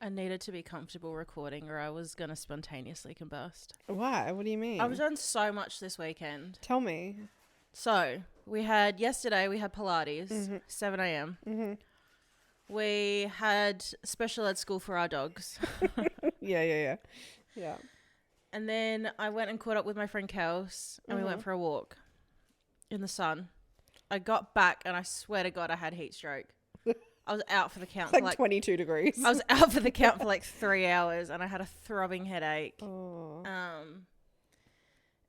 I needed to be comfortable recording or I was going to spontaneously combust. Why? What do you mean? I was doing so much this weekend. Tell me. So, yesterday we had Pilates, 7 a.m. Mm-hmm. We had special ed school for our dogs. Yeah. And then I went and caught up with my friend Kels and we went for a walk in the sun. I got back and I swear to God I had heat stroke. I was out for the count. It's like 22 degrees. I was out for the count for like 3 hours and I had a throbbing headache. Oh.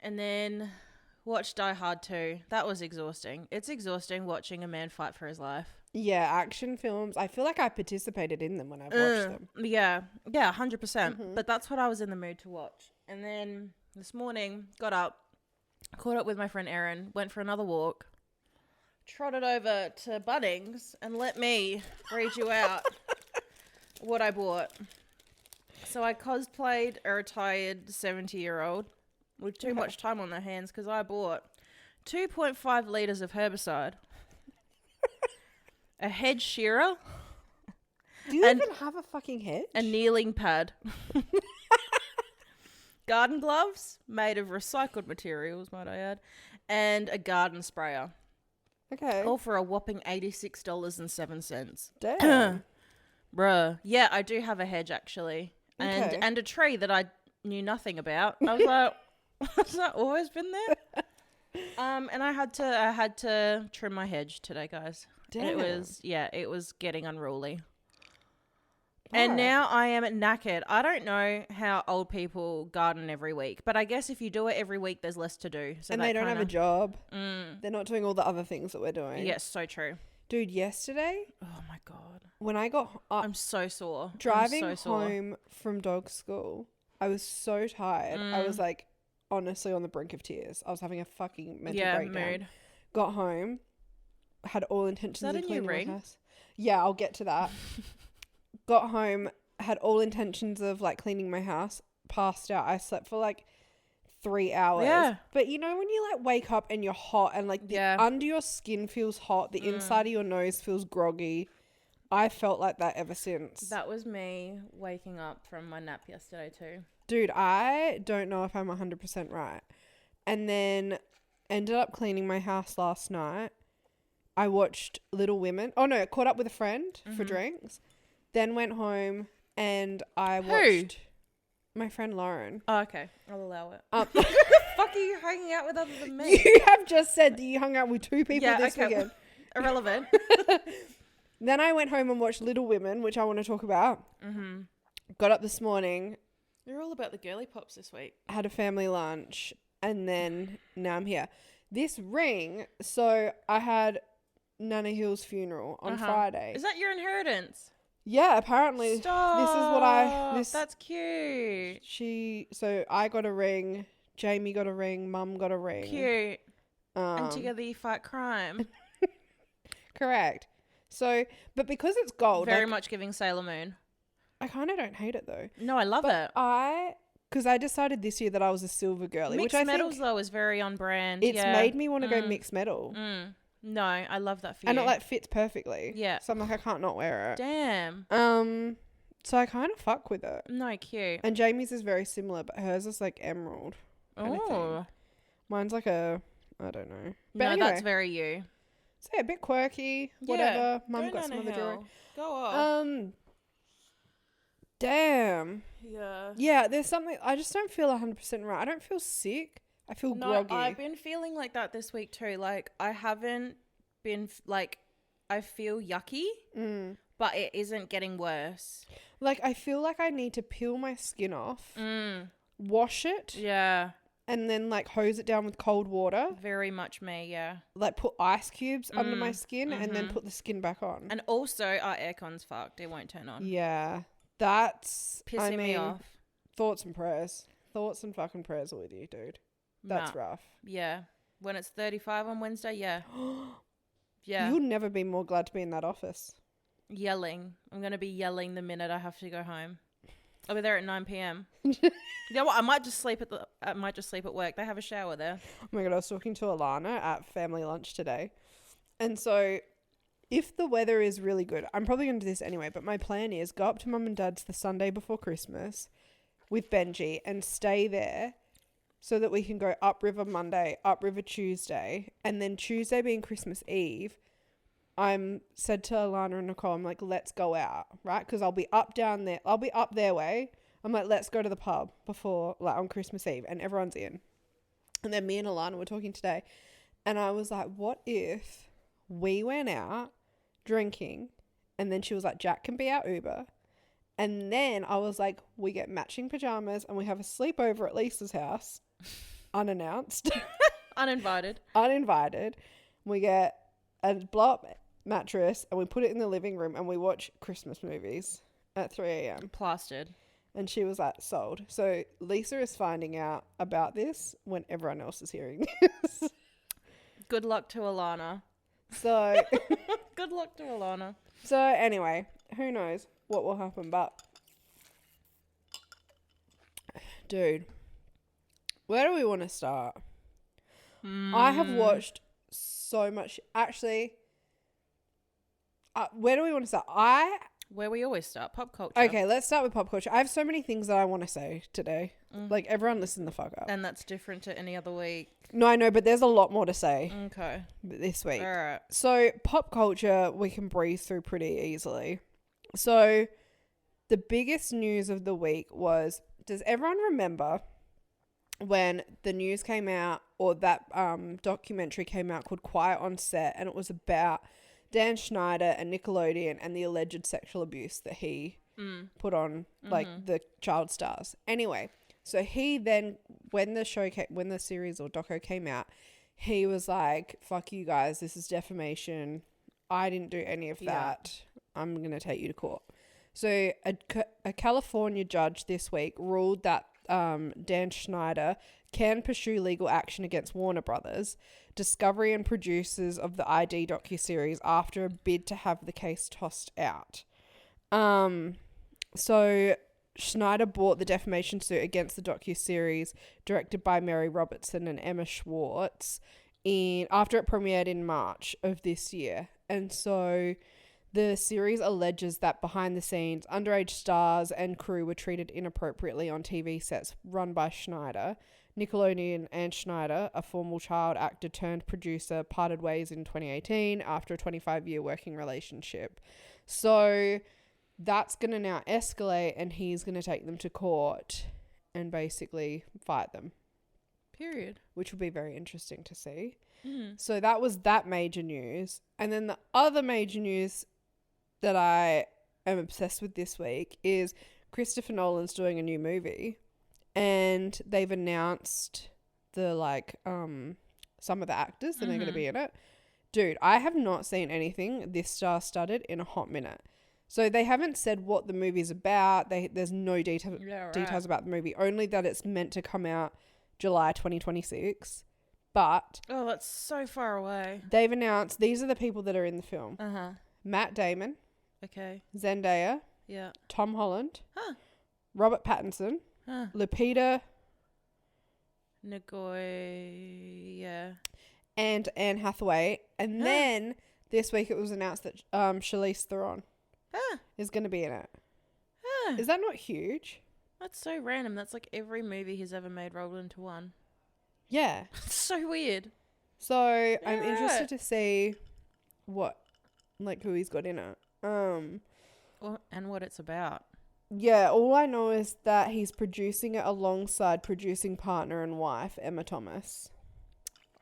And then watched Die Hard 2. That was exhausting. It's exhausting watching a man fight for his life. Yeah, action films. I feel like I participated in them when I watched them. Yeah, 100%. But that's what I was in the mood to watch. And then this morning, got up, caught up with my friend Erin, went for another walk, trotted over to Bunnings, and let me read you out what I bought. So I cosplayed a retired 70-year-old with too much time on their hands because I bought 2.5 litres of herbicide, a hedge shearer. Do you even have a fucking hedge? A kneeling pad. Garden gloves made of recycled materials, might I add, and a garden sprayer. Okay. All for a whopping $86.07. Damn. Bruh. Yeah, I do have a hedge actually. Okay. And a tree that I knew nothing about. I was like, has that always been there? And I had to trim my hedge today, guys. Damn. It was getting unruly. And now I am knackered. I don't know how old people garden every week, but I guess if you do it every week, there's less to do. So and they don't have a job. They're not doing all the other things that we're doing. Yes, so true. Dude, yesterday... Oh, my God. When I got... I'm so sore. Driving home from dog school, I was so tired. I was like, honestly, on the brink of tears. I was having a fucking mental breakdown. Mood. Got home, had all intentions of cleaning my house. Yeah, I'll get to that. Got home, had all intentions of like cleaning my house, passed out. I slept for like 3 hours. Yeah. But you know when you like wake up and you're hot and like the under your skin feels hot, the inside of your nose feels groggy. I felt like that ever since. That was me waking up from my nap yesterday too. Dude, I don't know if I'm 100% right. And then ended up cleaning my house last night. I watched Little Women. Oh no, caught up with a friend for drinks. Then went home and I watched my friend Lauren. Oh, okay. I'll allow it. Who the fuck are you hanging out with other than me? You have just said that you hung out with 2 people this weekend. Irrelevant. Then I went home and watched Little Women, which I want to talk about. Mm-hmm. Got up this morning. You're all about the girly pops this week. Had a family lunch and then now I'm here. This ring, so I had Nana Hill's funeral on Friday. Is that your inheritance? Yeah, apparently. Stop. This is what That's cute. So I got a ring, Jamie got a ring, Mum got a ring. Cute. And together you fight crime. Correct. So, but because it's gold. Very much giving Sailor Moon. I kind of don't hate it though. No, I love it. Because I decided this year that I was a silver girly. Mixed metals though is very on brand. It's made me want to go mixed metal. No, I love that for you. And it like fits perfectly. Yeah. So I'm like, I can't not wear it. Damn. So I kind of fuck with it. No, cute. And Jamie's is very similar, but hers is like emerald. Oh. Mine's like I don't know. But no, anyway, that's very you. So yeah, a bit quirky, whatever. Mum got some other jewelry. Go on. Damn. Yeah. Yeah, there's something, I just don't feel 100% right. I don't feel sick. I feel groggy. I've been feeling like that this week too. Like, I haven't been, like, I feel yucky, but it isn't getting worse. Like, I feel like I need to peel my skin off, wash it. Yeah. And then, like, hose it down with cold water. Very much me, yeah. Like, put ice cubes under my skin and then put the skin back on. And also, our aircon's fucked. It won't turn on. Yeah. That's pissing me off. Thoughts and prayers. Thoughts and fucking prayers are with you, dude. That's rough. Yeah. When it's 35 on Wednesday, yeah. Yeah. You'll never be more glad to be in that office. Yelling. I'm going to be yelling the minute I have to go home. I'll be there at 9 p.m. You know what? I might just sleep at work. They have a shower there. Oh my God, I was talking to Alana at family lunch today. And so if the weather is really good, I'm probably going to do this anyway, but my plan is go up to mum and dad's the Sunday before Christmas with Benji and stay there so that we can go upriver Monday, upriver Tuesday, and then Tuesday being Christmas Eve, I'm said to Alana and Nicole, I'm like, let's go out, right? Because I'll be up their way. I'm like, let's go to the pub before, like, on Christmas Eve, and everyone's in. And then me and Alana were talking today, and I was like, what if we went out drinking, and then she was like, Jack can be our Uber, and then I was like, we get matching pajamas and we have a sleepover at Lisa's house, unannounced, uninvited, we get a blow-up mattress and we put it in the living room and we watch Christmas movies at 3 a.m. plastered. And she was like, sold. So Lisa is finding out about this when everyone else is hearing this. Good luck to Alana. So good luck to Alana. So anyway, who knows what will happen, but dude, where do we want to start? I have watched so much. Actually, where do we want to start? Where we always start, pop culture. Okay, let's start with pop culture. I have so many things that I want to say today. Like, everyone listen the fuck up. And that's different to any other week. No, I know, but there's a lot more to say. Okay. This week. All right. So, pop culture, we can breeze through pretty easily. So, the biggest news of the week was, does everyone remember when the news came out, or that documentary came out called Quiet on Set, and it was about Dan Schnider and Nickelodeon and the alleged sexual abuse that he put on like the child stars. Anyway, so he then, when the series or doco came out, he was like, fuck you guys, this is defamation. I didn't do any of that. I'm going to take you to court. So a California judge this week ruled that Dan Schnider can pursue legal action against Warner Brothers, Discovery and producers of the ID docuseries after a bid to have the case tossed out. So Schnider brought the defamation suit against the docuseries directed by Mary Robertson and Emma Schwartz after it premiered in March of this year. And so the series alleges that behind the scenes, underage stars and crew were treated inappropriately on TV sets run by Schnider. Nickelodeon and Schnider, a former child actor turned producer, parted ways in 2018 after a 25-year working relationship. So that's going to now escalate, and he's going to take them to court and basically fight them. Period. Which will be very interesting to see. So that was that major news. And then the other major news that I am obsessed with this week is Christopher Nolan's doing a new movie, and they've announced some of the actors that are going to be in it. Dude, I have not seen anything this star-studded in a hot minute. So they haven't said what the movie's about. There's no details about the movie, only that it's meant to come out July 2026. But oh, that's so far away. They've announced these are the people that are in the film. Matt Damon. Okay. Zendaya. Yeah. Tom Holland. Robert Pattinson. Lupita Nyong'o. Yeah. And Anne Hathaway. And then this week it was announced that Charlize Theron is going to be in it. Is that not huge? That's so random. That's like every movie he's ever made rolled into one. Yeah. It's so weird. So I'm interested to see who he's got in it. And what it's about. Yeah, all I know is that he's producing it alongside producing partner and wife, Emma Thomas.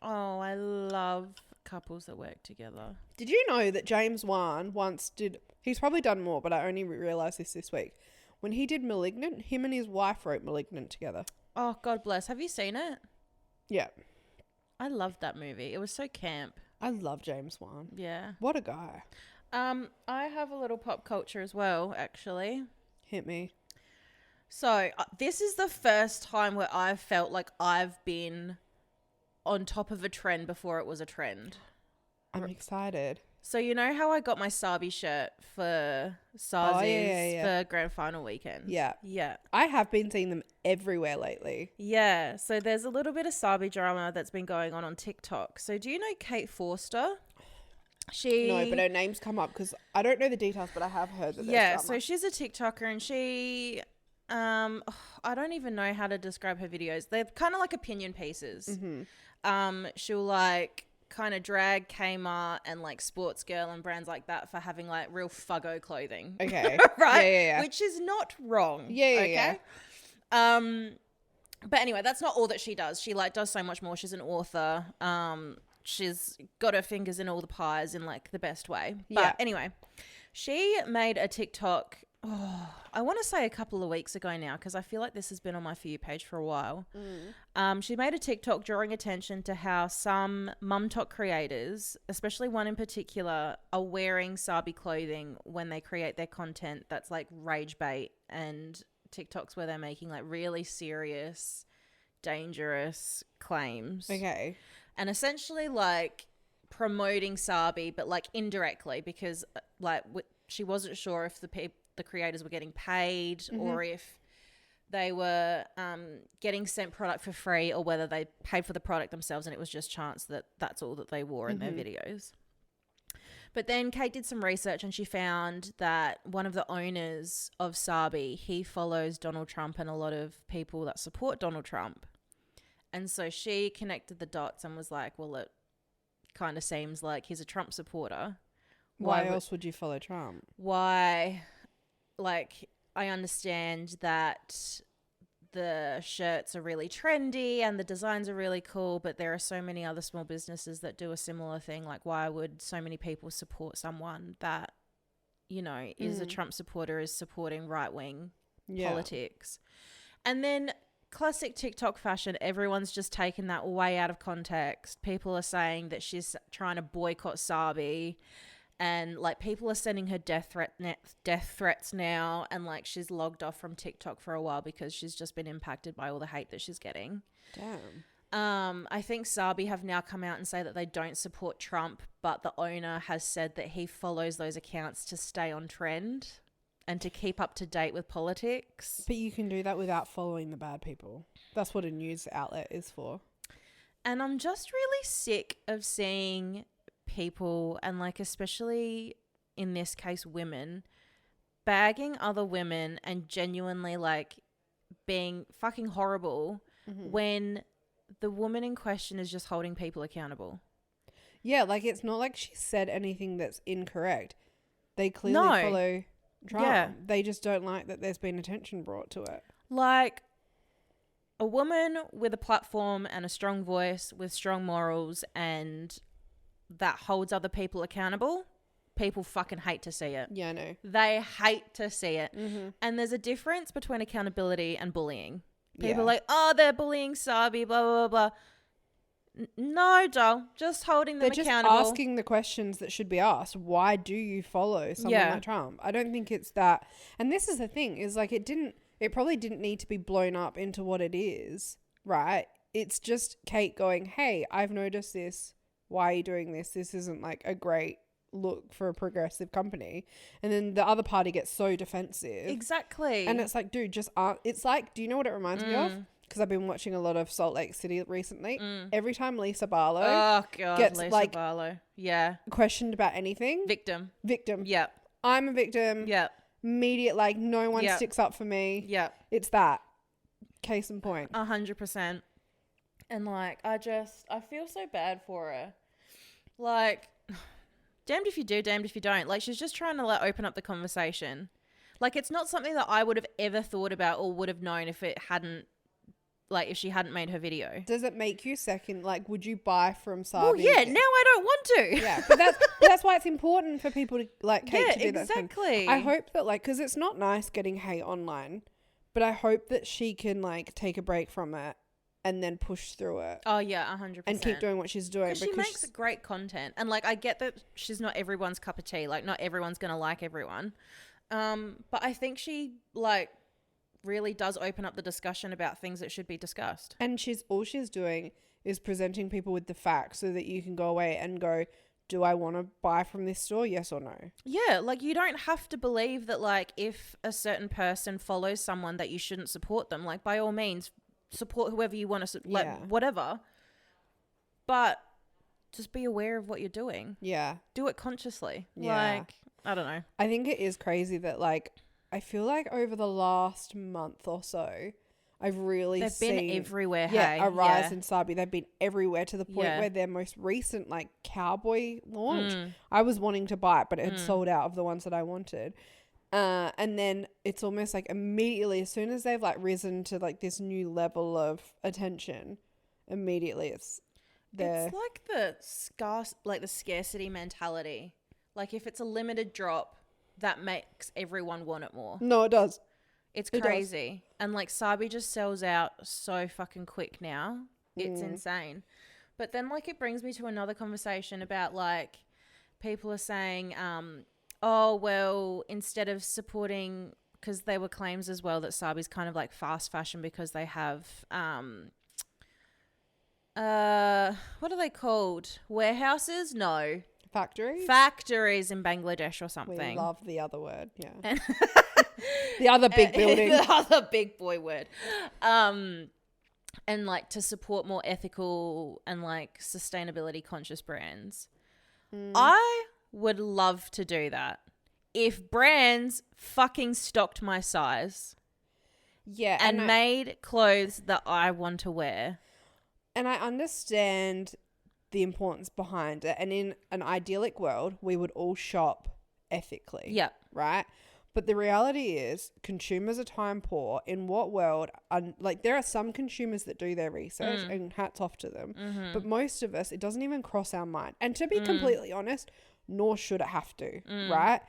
Oh, I love couples that work together. Did you know that James Wan he's probably done more, but I only realised this week. When he did Malignant, him and his wife wrote Malignant together. Oh, God bless. Have you seen it? Yeah. I loved that movie. It was so camp. I love James Wan. Yeah. What a guy. I have a little pop culture as well, actually. Hit me. So, this is the first time where I've felt like I've been on top of a trend before it was a trend. I'm excited. So, you know how I got my Sabbi shirt for Sarzi's for grand final weekend? Yeah. Yeah. I have been seeing them everywhere lately. Yeah. So, there's a little bit of Sabbi drama that's been going on TikTok. So, do you know Kate Forster? No, but her name's come up because I don't know the details, but I have heard that. Yeah, so she's a TikToker, and she, I don't even know how to describe her videos. They're kind of like opinion pieces. She'll like kind of drag Kmart and like Sports Girl and brands like that for having like real fuggo clothing. Okay, right? Yeah. Which is not wrong. Yeah. But anyway, that's not all that she does. She like does so much more. She's an author. She's got her fingers in all the pies in like the best way. But anyway, she made a TikTok, I want to say a couple of weeks ago now, because I feel like this has been on my For You page for a while. She made a TikTok drawing attention to how some mumtok creators, especially one in particular, are wearing Sabbi clothing when they create their content that's like rage bait and TikToks where they're making like really serious, dangerous claims. Okay. And essentially like promoting Sabbi, but like indirectly, because like she wasn't sure if the creators were getting paid or if they were getting sent product for free or whether they paid for the product themselves, and it was just chance that that's all that they wore in their videos. But then Kate did some research and she found that one of the owners of Sabbi, he follows Donald Trump and a lot of people that support Donald Trump. And so she connected the dots and was like, well, it kind of seems like he's a Trump supporter. Why else would you follow Trump? Why? Like, I understand that the shirts are really trendy and the designs are really cool, but there are so many other small businesses that do a similar thing. Like, why would so many people support someone that, you know, is a Trump supporter, is supporting right-wing politics? And then classic TikTok fashion, everyone's just taken that way out of context. People are saying that she's trying to boycott Sabbi, and like people are sending her death threats now, and like she's logged off from TikTok for a while because she's just been impacted by all the hate that she's getting. Damn. I think Sabbi have now come out and say that they don't support Trump, but the owner has said that he follows those accounts to stay on trend and to keep up to date with politics. But you can do that without following the bad people. That's what a news outlet is for. And I'm just really sick of seeing people, and like especially in this case women, bagging other women and genuinely like being fucking horrible when the woman in question is just holding people accountable. Yeah, like it's not like she said anything that's incorrect. They clearly follow Trump. Yeah. They just don't like that there's been attention brought to it. Like a woman with a platform and a strong voice with strong morals and that holds other people accountable, people fucking hate to see it. Yeah, I know. They hate to see it. And there's a difference between accountability and bullying. People are like, oh, they're bullying Sabbi, blah, blah, blah, blah. No, doll. Just holding them accountable. They're just asking the questions that should be asked. Why do you follow someone like Trump? I don't think it's that. And this is the thing, is like it probably didn't need to be blown up into what it is, right? It's just Kate going, hey, I've noticed this. Why are you doing this? This isn't like a great look for a progressive company. And then the other party gets so defensive. Exactly. And it's like, dude, it's like, do you know what it reminds me of? Because I've been watching a lot of Salt Lake City recently. Every time Lisa Barlow gets Lisa like Barlow. questioned about anything. Victim. Yep. I'm a victim. Yep. Immediate, like no one sticks up for me. Yep. It's that. Case in point. 100%. And like, I feel so bad for her. Like, damned if you do, damned if you don't. Like, she's just trying to like open up the conversation. Like, it's not something that I would have ever thought about or would have known if she hadn't made her video. Does it make you second? Like, would you buy from Sabbi? Well, yeah. Now I don't want to. Yeah, but that's why it's important for people to like Kate to do that. Exactly. I hope that like, because it's not nice getting hate online, but I hope that she can like take a break from it and then push through it. Oh, yeah, 100%. And keep doing what she's doing. Because she makes great content. And, like, I get that she's not everyone's cup of tea. Like, not everyone's going to like everyone. But I think she, like, really does open up the discussion about things that should be discussed. And all she's doing is presenting people with the facts so that you can go away and go, do I want to buy from this store? Yes or no? Yeah, like, you don't have to believe that, like, if a certain person follows someone that you shouldn't support them. Like, by all means, support whoever you want to, like, whatever. But just be aware of what you're doing. Yeah. Do it consciously. Yeah. Like, I don't know. I think it is crazy that, like, I feel like over the last month or so, I've really seen... They've been everywhere, a rise in Sabbi. They've been everywhere to the point where their most recent, like, cowboy launch, I was wanting to buy it, but it had sold out of the ones that I wanted. And then it's almost like immediately, as soon as they've, like, risen to, like, this new level of attention, immediately it's there. It's like the scarcity mentality. Like, if it's a limited drop, that makes everyone want it more. No, it does. It's crazy. And, like, Sabbi just sells out so fucking quick now. It's insane. But then, like, it brings me to another conversation about, like, people are saying, oh, well, instead of supporting, because there were claims as well that Sabbi's kind of like fast fashion because they have, what are they called? Warehouses? No. Factories in Bangladesh or something. We love the other word, yeah. The other big building. The other big boy word. And like to support more ethical and like sustainability conscious brands. I would love to do that if brands fucking stocked my size. Yeah. And made clothes that I want to wear. And I understand the importance behind it. And in an idyllic world, we would all shop ethically. Yeah. Right? But the reality is consumers are time poor. In what world? Like, there are some consumers that do their research and hats off to them. But most of us, it doesn't even cross our mind. And to be completely honest, nor should it have to, right?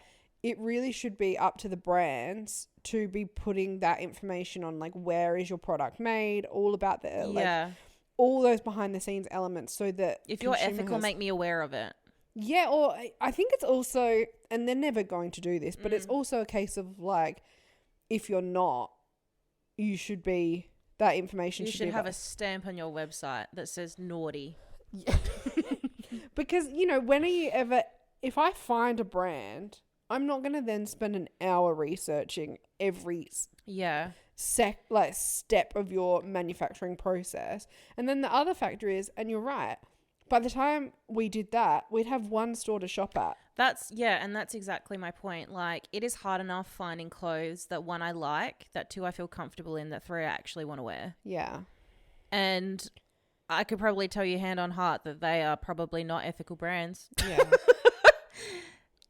It really should be up to the brands to be putting that information on, like, where is your product made, all about the, like, all those behind the scenes elements, so that if you're ethical, make me aware of it. Yeah, or I think it's also, and they're never going to do this, but it's also a case of, like, if you're not, you should be, that information should have a stamp on your website that says naughty. Yeah. Because, you know, when are you ever, if I find a brand, I'm not going to then spend an hour researching every step of your manufacturing process. And then the other factor is, and you're right, by the time we did that, we'd have one store to shop at. And that's exactly my point. Like, it is hard enough finding clothes that, one, I like, that two, I feel comfortable in, that three, I actually want to wear. Yeah. And I could probably tell you hand on heart that they are probably not ethical brands. Yeah.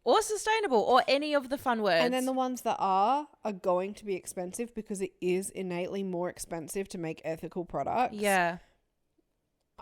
Or sustainable, or any of the fun words. And then the ones that are going to be expensive, because it is innately more expensive to make ethical products. Yeah.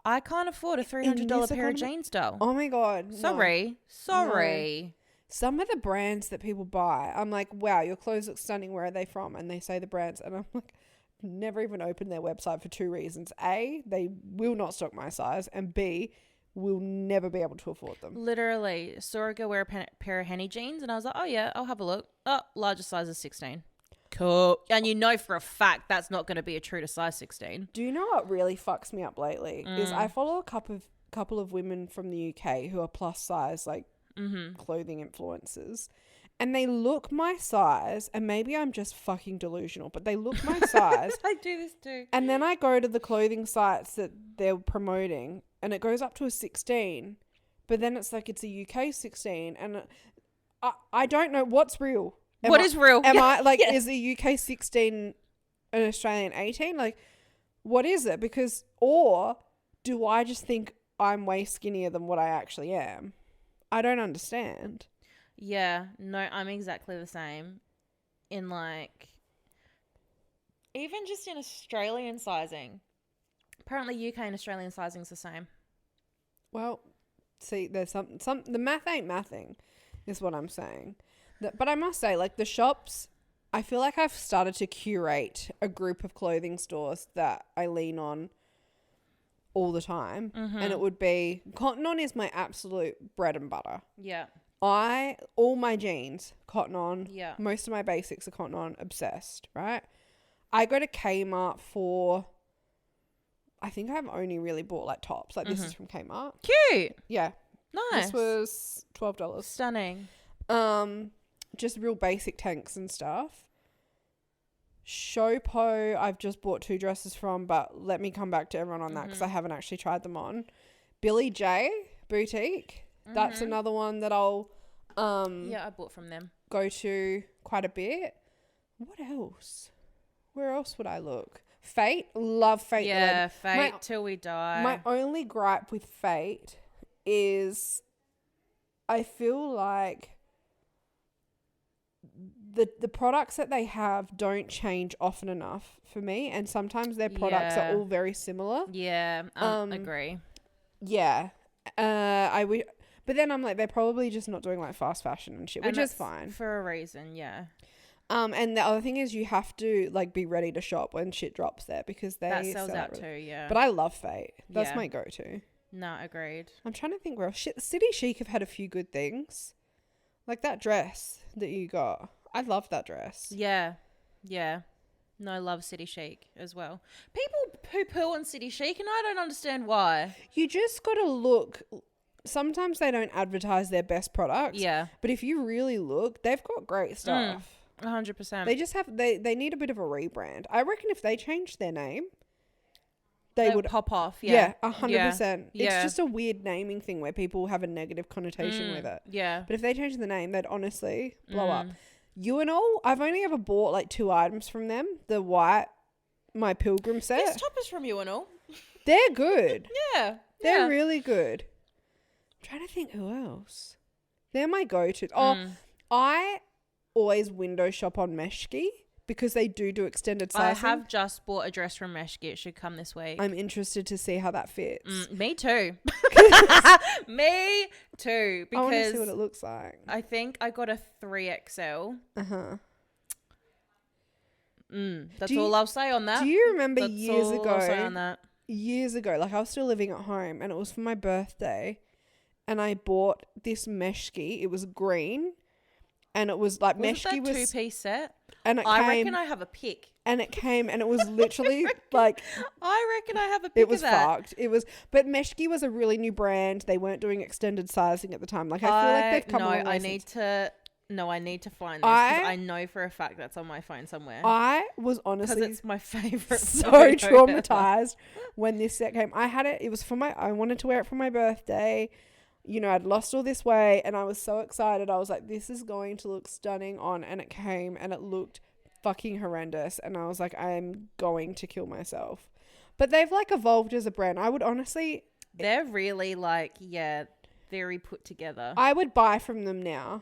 I can't afford a $300 pair of jeans, doll. Oh my God. Sorry. No. Some of the brands that people buy, I'm like, wow, your clothes look stunning. Where are they from? And they say the brands, and I'm like, never even opened their website for two reasons. A, they will not stock my size, and B, will never be able to afford them. Literally, saw a girl wear a pair of Henny jeans, and I was like, oh yeah, I'll have a look. Oh, largest size is 16. Cool. And you know for a fact that's not going to be a true to size 16. Do you know what really fucks me up lately? Is I follow a couple of women from the UK who are plus size, like, clothing influencers. And they look my size, and maybe I'm just fucking delusional, but they look my size. I do this too. And then I go to the clothing sites that they're promoting, and it goes up to a 16. But then it's like it's a UK 16. And I don't know what's real. What is real? Am I, like, is a UK 16 an Australian 18? Like, what is it? Because, or do I just think I'm way skinnier than what I actually am? I don't understand. Yeah, no, I'm exactly the same. In, like, even just in Australian sizing. Apparently UK and Australian sizing's the same. Well, see, there's some the math ain't mathing, is what I'm saying. But I must say, like, the shops, I feel like I've started to curate a group of clothing stores that I lean on all the time. And it would be, Cotton On is my absolute bread and butter. Yeah. All my jeans, Cotton On. Yeah. Most of my basics are Cotton On, obsessed, right? I go to Kmart for, I think I've only really bought, like, tops. Like, this is from Kmart. Cute. Yeah. Nice. This was $12. Stunning. Just real basic tanks and stuff. Showpo, I've just bought 2 dresses from, but let me come back to everyone on that because I haven't actually tried them on. Billy J, Boutique. That's another one that I'll I bought from them. Go to quite a bit. What else? Where else would I look? Fate. Love Fate. Yeah, Fate till we die. My only gripe with Fate is I feel like the products that they have don't change often enough for me, and sometimes their products are all very similar. Yeah, agree. Yeah. But then I'm like, they're probably just not doing like fast fashion and shit, which is fine. For a reason, yeah. And the other thing is you have to like be ready to shop when shit drops there because that sells out too, yeah. But I love Fate. That's my go-to. No, agreed. I'm trying to think where else. City Chic have had a few good things. Like that dress that you got. I love that dress. Yeah. Yeah. No, I love City Chic as well. People poo-poo on City Chic and I don't understand why. You just got to look. Sometimes they don't advertise their best products. Yeah. But if you really look, they've got great stuff. 100%. They just have, they need a bit of a rebrand. I reckon if they changed their name, they would pop off. Yeah. 100%. It's just a weird naming thing where people have a negative connotation with it. Yeah. But if they change the name, they'd honestly blow up. UNL, I've only ever bought like 2 items from them. The white, my pilgrim set. This top is from UNL. They're good. Yeah. They're really good. I'm trying to think who else. They're my go-to. I always window shop on Meshki because they do extended sizing. I have just bought a dress from Meshki. It should come this week. I'm interested to see how that fits. Me too. Me too. Because I want to see what it looks like. I think I got a 3XL. That's all I'll say on that. Do you remember That's years all ago? I'll say on that. Years ago, like I was still living at home and it was for my birthday and I bought this Meshki. It was green and it was like Meshki was 2-piece set. And I reckon I have a pic. And it came and it was literally like I reckon I have a pic. It was fucked. It was, but Meshki was a really new brand. They weren't doing extended sizing at the time. Like I feel like they've come along. I need to find this because I know for a fact that's on my phone somewhere. I was honestly because it's my favorite. So traumatized when this set came. I had it. It was I wanted to wear it for my birthday. You know, I'd lost all this weight and I was so excited. I was like, this is going to look stunning on. And it came and it looked fucking horrendous. And I was like, I'm going to kill myself. But they've like evolved as a brand. I would honestly. They're really like, very put together. I would buy from them now.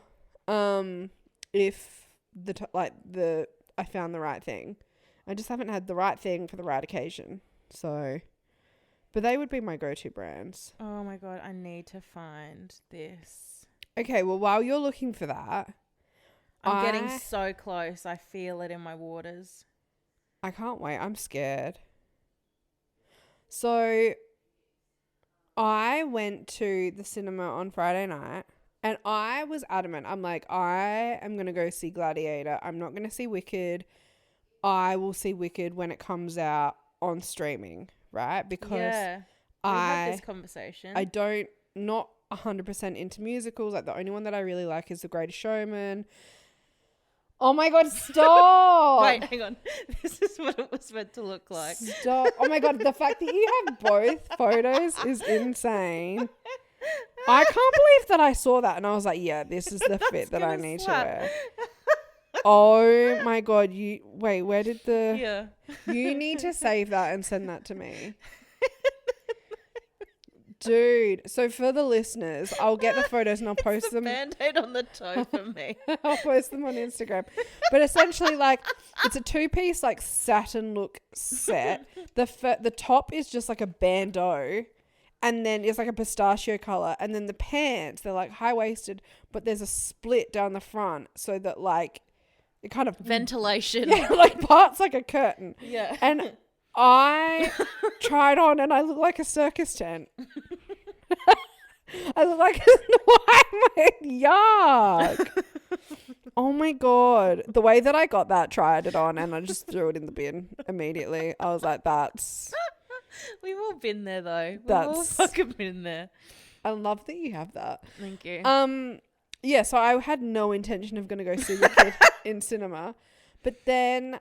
If I found the right thing. I just haven't had the right thing for the right occasion. So. But they would be my go-to brands. Oh my God, I need to find this. Okay, well, while you're looking for that... I'm getting so close. I feel it in my waters. I can't wait. I'm scared. So, I went to the cinema on Friday night and I was adamant. I'm like, I am going to go see Gladiator. I'm not going to see Wicked. I will see Wicked when it comes out on streaming. Right? Because we had this conversation. I not 100% into musicals. Like the only one that I really like is The Greatest Showman. Oh my God, stop. Wait, hang on. This is what it was meant to look like. Stop. Oh my God, the fact that you have both photos is insane. I can't believe that I saw that and I was like, yeah, this is the fit that I need to wear. Oh my God, where did you need to save that and send that to me. Dude, so for the listeners, I'll get the photos and I'll post them. Band-aid on the toe for me. I'll post them on Instagram. But essentially like it's a 2-piece like satin look set. The top is just like a bandeau. And then it's like a pistachio color. And then the pants, they're like high-waisted, but there's a split down the front so that like it kind of ventilation. Yeah, like parts like a curtain. Yeah. And I tried on and I look like a circus tent. I look like yuck. Oh my God. The way that I got that, tried it on and I just threw it in the bin immediately. I was like, we've all been there though. We've all fucking been there. I love that you have that. Thank you. Yeah, so I had no intention of going to go see Wicked in cinema. But then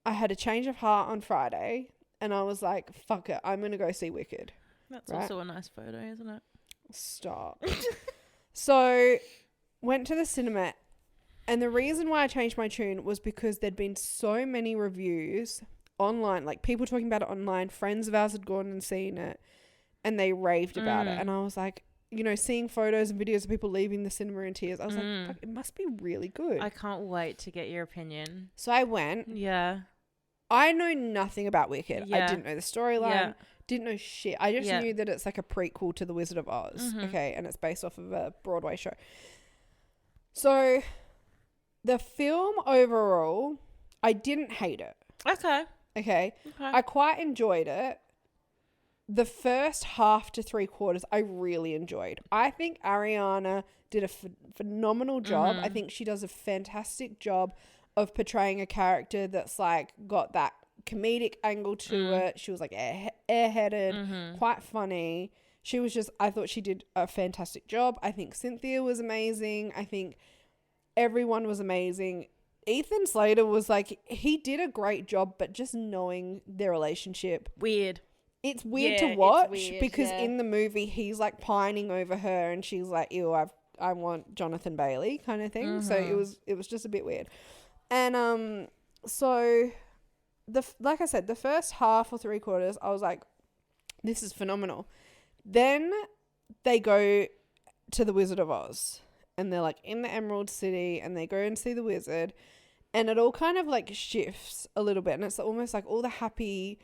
I had a change of heart on Friday and I was like, fuck it, I'm going to go see Wicked. That's also a nice photo, isn't it? Stop. So, went to the cinema, and the reason why I changed my tune was because there'd been so many reviews online, like people talking about it online. Friends of ours had gone and seen it, and they raved about it. And I was like, you know, seeing photos and videos of people leaving the cinema in tears, I was like, fuck, it must be really good. I can't wait to get your opinion. So I went. Yeah. I know nothing about Wicked. Yeah. I didn't know the storyline. Yeah. Didn't know shit. I just knew that it's like a prequel to The Wizard of Oz. Okay. And it's based off of a Broadway show. So the film overall, I didn't hate it. Okay. I quite enjoyed it. The first half to 3/4, I really enjoyed. I think Ariana did a phenomenal job. I think she does a fantastic job of portraying a character that's like got that comedic angle to it. She was like airheaded, quite funny. She was just, I thought she did a fantastic job. I think Cynthia was amazing. I think everyone was amazing. Ethan Slater was like, he did a great job, but just knowing their relationship. Weird. It's weird to watch because in the movie he's like pining over her and she's like, ew, I want Jonathan Bailey kind of thing. So it was just a bit weird. And so like I said, the first half or 3/4, I was like, this is phenomenal. Then they go to the Wizard of Oz and they're like in the Emerald City and they go and see the wizard, and it all kind of like shifts a little bit, and it's almost like all the happy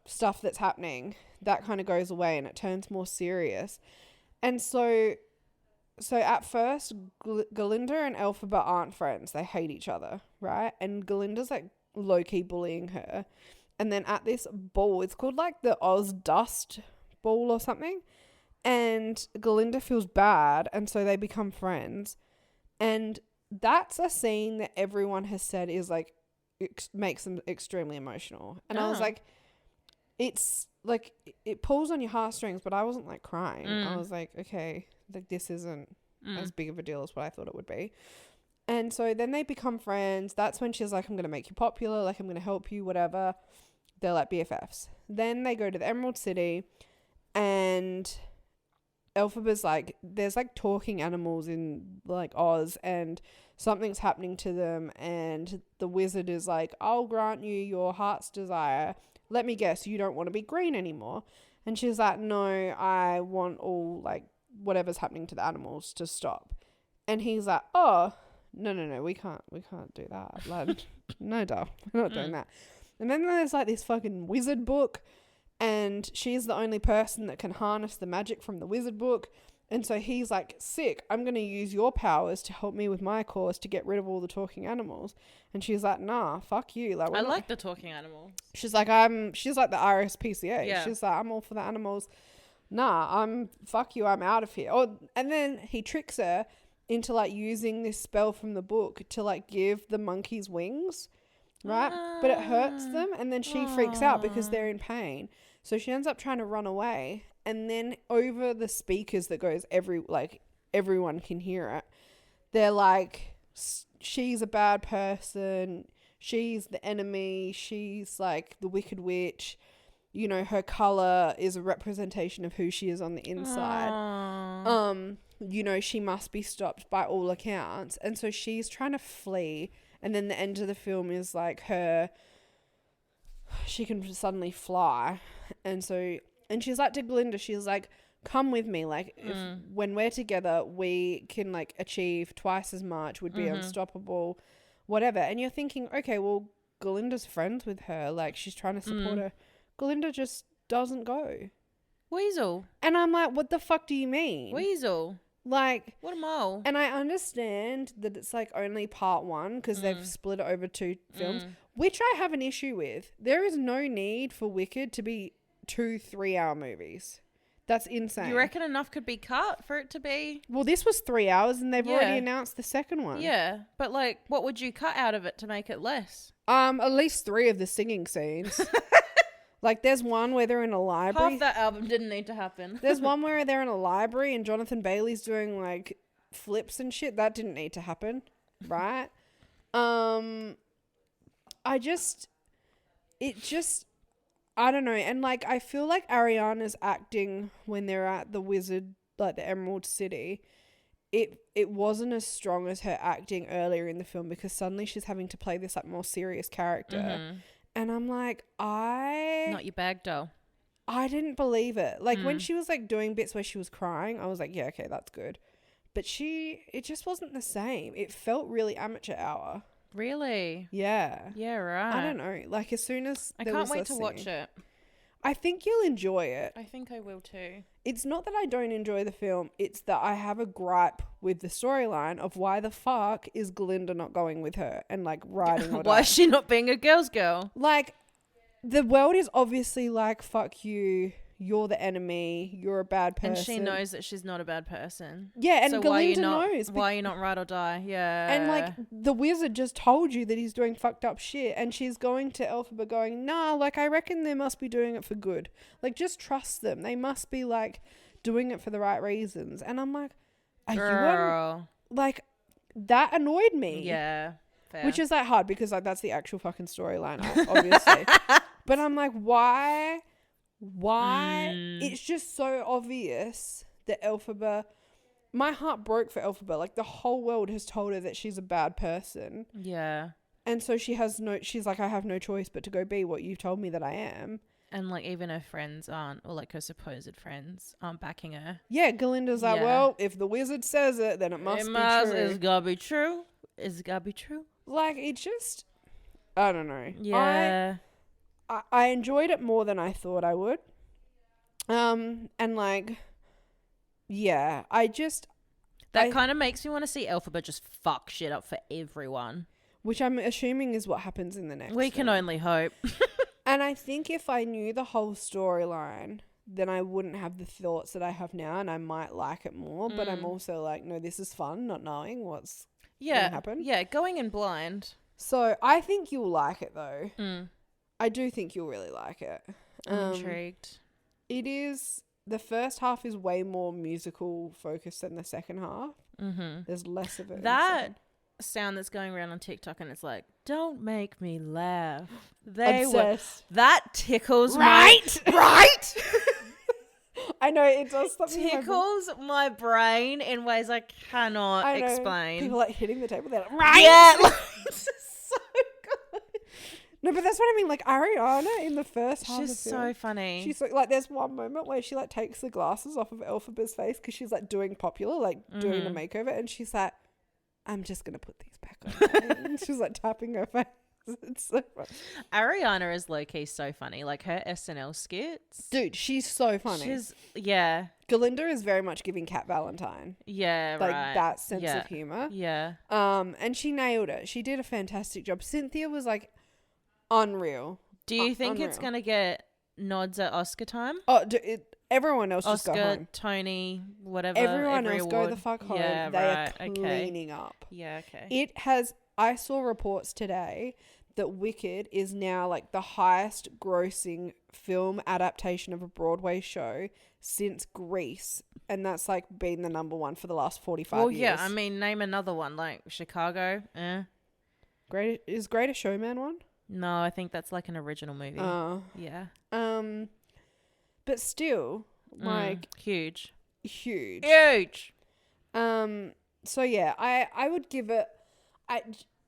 stuff that's happening that kind of goes away and it turns more serious. And so at first Galinda and Elphaba aren't friends. They hate each other, right? And Galinda's like low-key bullying her. And then at this ball, it's called like the Oz Dust Ball or something, and Galinda feels bad, and so they become friends. And that's a scene that everyone has said is like makes them extremely emotional. And I was like, it's like it pulls on your heartstrings, but I wasn't like crying. I was like, okay, like this isn't as big of a deal as what I thought it would be. And so then they become friends. That's when she's like, I'm gonna make you popular, like I'm gonna help you, whatever. They're like BFFs. Then they go to the Emerald City, and Elphaba's like, there's like talking animals in like Oz, and something's happening to them, and the wizard is like, I'll grant you your heart's desire. Let me guess, you don't want to be green anymore. And she's like, no, I want all like whatever's happening to the animals to stop. And he's like, oh, no, we can't do that, lad. No, duh, we're not doing that. And then there's like this fucking wizard book, and she's the only person that can harness the magic from the wizard book. And so he's like, sick, I'm going to use your powers to help me with my cause to get rid of all the talking animals. And she's like, nah, fuck you. Like, I like the talking animals. She's like, she's like the RSPCA. Yeah. She's like, I'm all for the animals. Nah, fuck you, I'm out of here. And then he tricks her into like using this spell from the book to like give the monkeys wings, right? But it hurts them, and then she freaks out because they're in pain. So she ends up trying to run away. And then over the speakers that goes everyone can hear it. They're like, she's a bad person. She's the enemy. She's like the wicked witch. You know, her color is a representation of who she is on the inside. You know, she must be stopped by all accounts. And so she's trying to flee. And then the end of the film is like she can suddenly fly. And she's like to Galinda, she's like, come with me. Like, when we're together, we can like achieve twice as much, would be unstoppable, whatever. And you're thinking, okay, well, Galinda's friends with her. Like, she's trying to support her. Galinda just doesn't go. Weasel. And I'm like, what the fuck do you mean? Weasel. Like, what a mole. And I understand that it's like only part one because they've split it over 2 films, which I have an issue with. There is no need for Wicked to be 2 3-hour movies. That's insane. You reckon enough could be cut for it to be? Well, this was 3 hours and they've already announced the second one. Yeah, but like, what would you cut out of it to make it less? At least 3 of the singing scenes. Like, there's one where they're in a library. Half that album didn't need to happen. There's one where they're in a library and Jonathan Bailey's doing like flips and shit. That didn't need to happen, right? I don't know. And like, I feel like Ariana's acting when they're at the wizard like the Emerald City, it wasn't as strong as her acting earlier in the film, because suddenly she's having to play this like more serious character. And I'm like, not your bag, doll. I didn't believe it. Like when she was like doing bits where she was crying, I was like, yeah, okay, that's good. But it just wasn't the same. It felt really amateur hour. Really? Yeah. Yeah, right. I don't know. Like as soon as I can't wait to watch it. I think you'll enjoy it. I think I will too. It's not that I don't enjoy the film. It's that I have a gripe with the storyline of why the fuck is Glinda not going with her and like riding or why is she not being a girl's girl? Like the world is obviously like, fuck you. You're the enemy. You're a bad person. And she knows that she's not a bad person. Yeah, and so Glinda knows. Why are you not ride or die? Yeah. And like the wizard just told you that he's doing fucked up shit, and she's going to Elphaba going, nah, like I reckon they must be doing it for good. Like just trust them. They must be like doing it for the right reasons. And I'm like, girl. Like that annoyed me. Yeah. Fair. Which is like hard because like that's the actual fucking storyline, obviously. But I'm like, why? It's just so obvious that Elphaba, my heart broke for Elphaba. Like the whole world has told her that she's a bad person. Yeah. And so she's like, I have no choice but to go be what you've told me that I am. And like even her friends aren't, or like her supposed friends aren't backing her. Yeah, Galinda's like, well, if the wizard says it, then it must be true. It's gotta be true. It's gotta be true. Like it just, I don't know. Yeah. I enjoyed it more than I thought I would. And like, yeah, that kind of makes me want to see Elphaba just fuck shit up for everyone. Which I'm assuming is what happens in the next We can only hope. And I think if I knew the whole storyline, then I wouldn't have the thoughts that I have now, and I might like it more. But I'm also like, no, this is fun, not knowing what's going to happen. Yeah, going in blind. So I think you'll like it, though. I do think you'll really like it. I'm intrigued. It is, the first half is way more musical focused than the second half. There's less of it. That sound that's going around on TikTok, and it's like, don't make me laugh. That tickles right? Right? I know, it does something. Tickles my brain in ways I cannot explain. People like hitting the table, they're like, right? Yeah. This is so good. No, but that's what I mean. Like Ariana in the first half she's of the film, so funny. She's like, there's one moment where she like takes the glasses off of Elphaba's face because she's like doing popular, like doing a makeover, and she's like, I'm just gonna put these back on. And she's like tapping her face. It's so funny. Ariana is low-key so funny. Like her SNL skits. Dude, she's so funny. Galinda is very much giving Cat Valentine. Yeah, like right. that sense of humor. Yeah. And she nailed it. She did a fantastic job. Cynthia was like unreal. Do you think it's going to get nods at Oscar time? Oh, everyone else Oscar, just go home. Tony, whatever. Everyone every else award. go the fuck home. Yeah, they right. are cleaning up. Yeah, okay. It has, I saw reports today that Wicked is now like the highest grossing film adaptation of a Broadway show since Grease. And that's like been the number one for the last 45 years. Well, yeah, I mean, name another one, like Chicago. Is Greatest Showman one? No, I think that's like an original movie. Yeah. But still, like huge. So yeah, I would give it,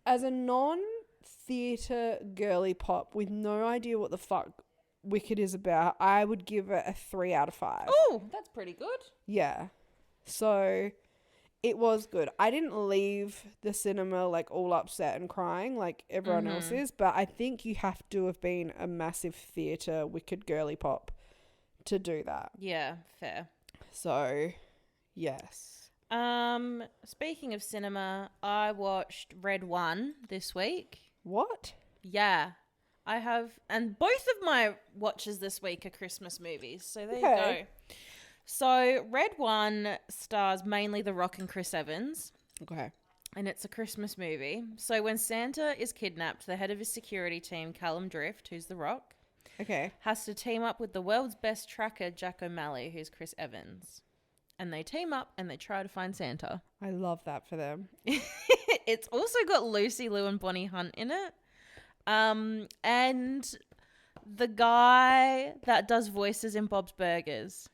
as a non-theatre girly pop with no idea what the fuck Wicked is about, I would give it a 3 out of 5. Oh, that's pretty good. Yeah. So it was good. I didn't leave the cinema like all upset and crying like everyone else is, but I think you have to have been a massive theatre Wicked girly pop to do that. Yeah, fair. So, yes. Speaking of cinema, I watched Red 1 this week. What? Yeah. I have, and both of my watches this week are Christmas movies. So there you go. So Red 1 stars mainly The Rock and Chris Evans. Okay. And it's a Christmas movie. So when Santa is kidnapped, the head of his security team, Callum Drift, who's The Rock, has to team up with the world's best tracker, Jack O'Malley, who's Chris Evans. And they team up and they try to find Santa. I love that for them. It's also got Lucy Liu and Bonnie Hunt in it. And the guy that does voices in Bob's Burgers,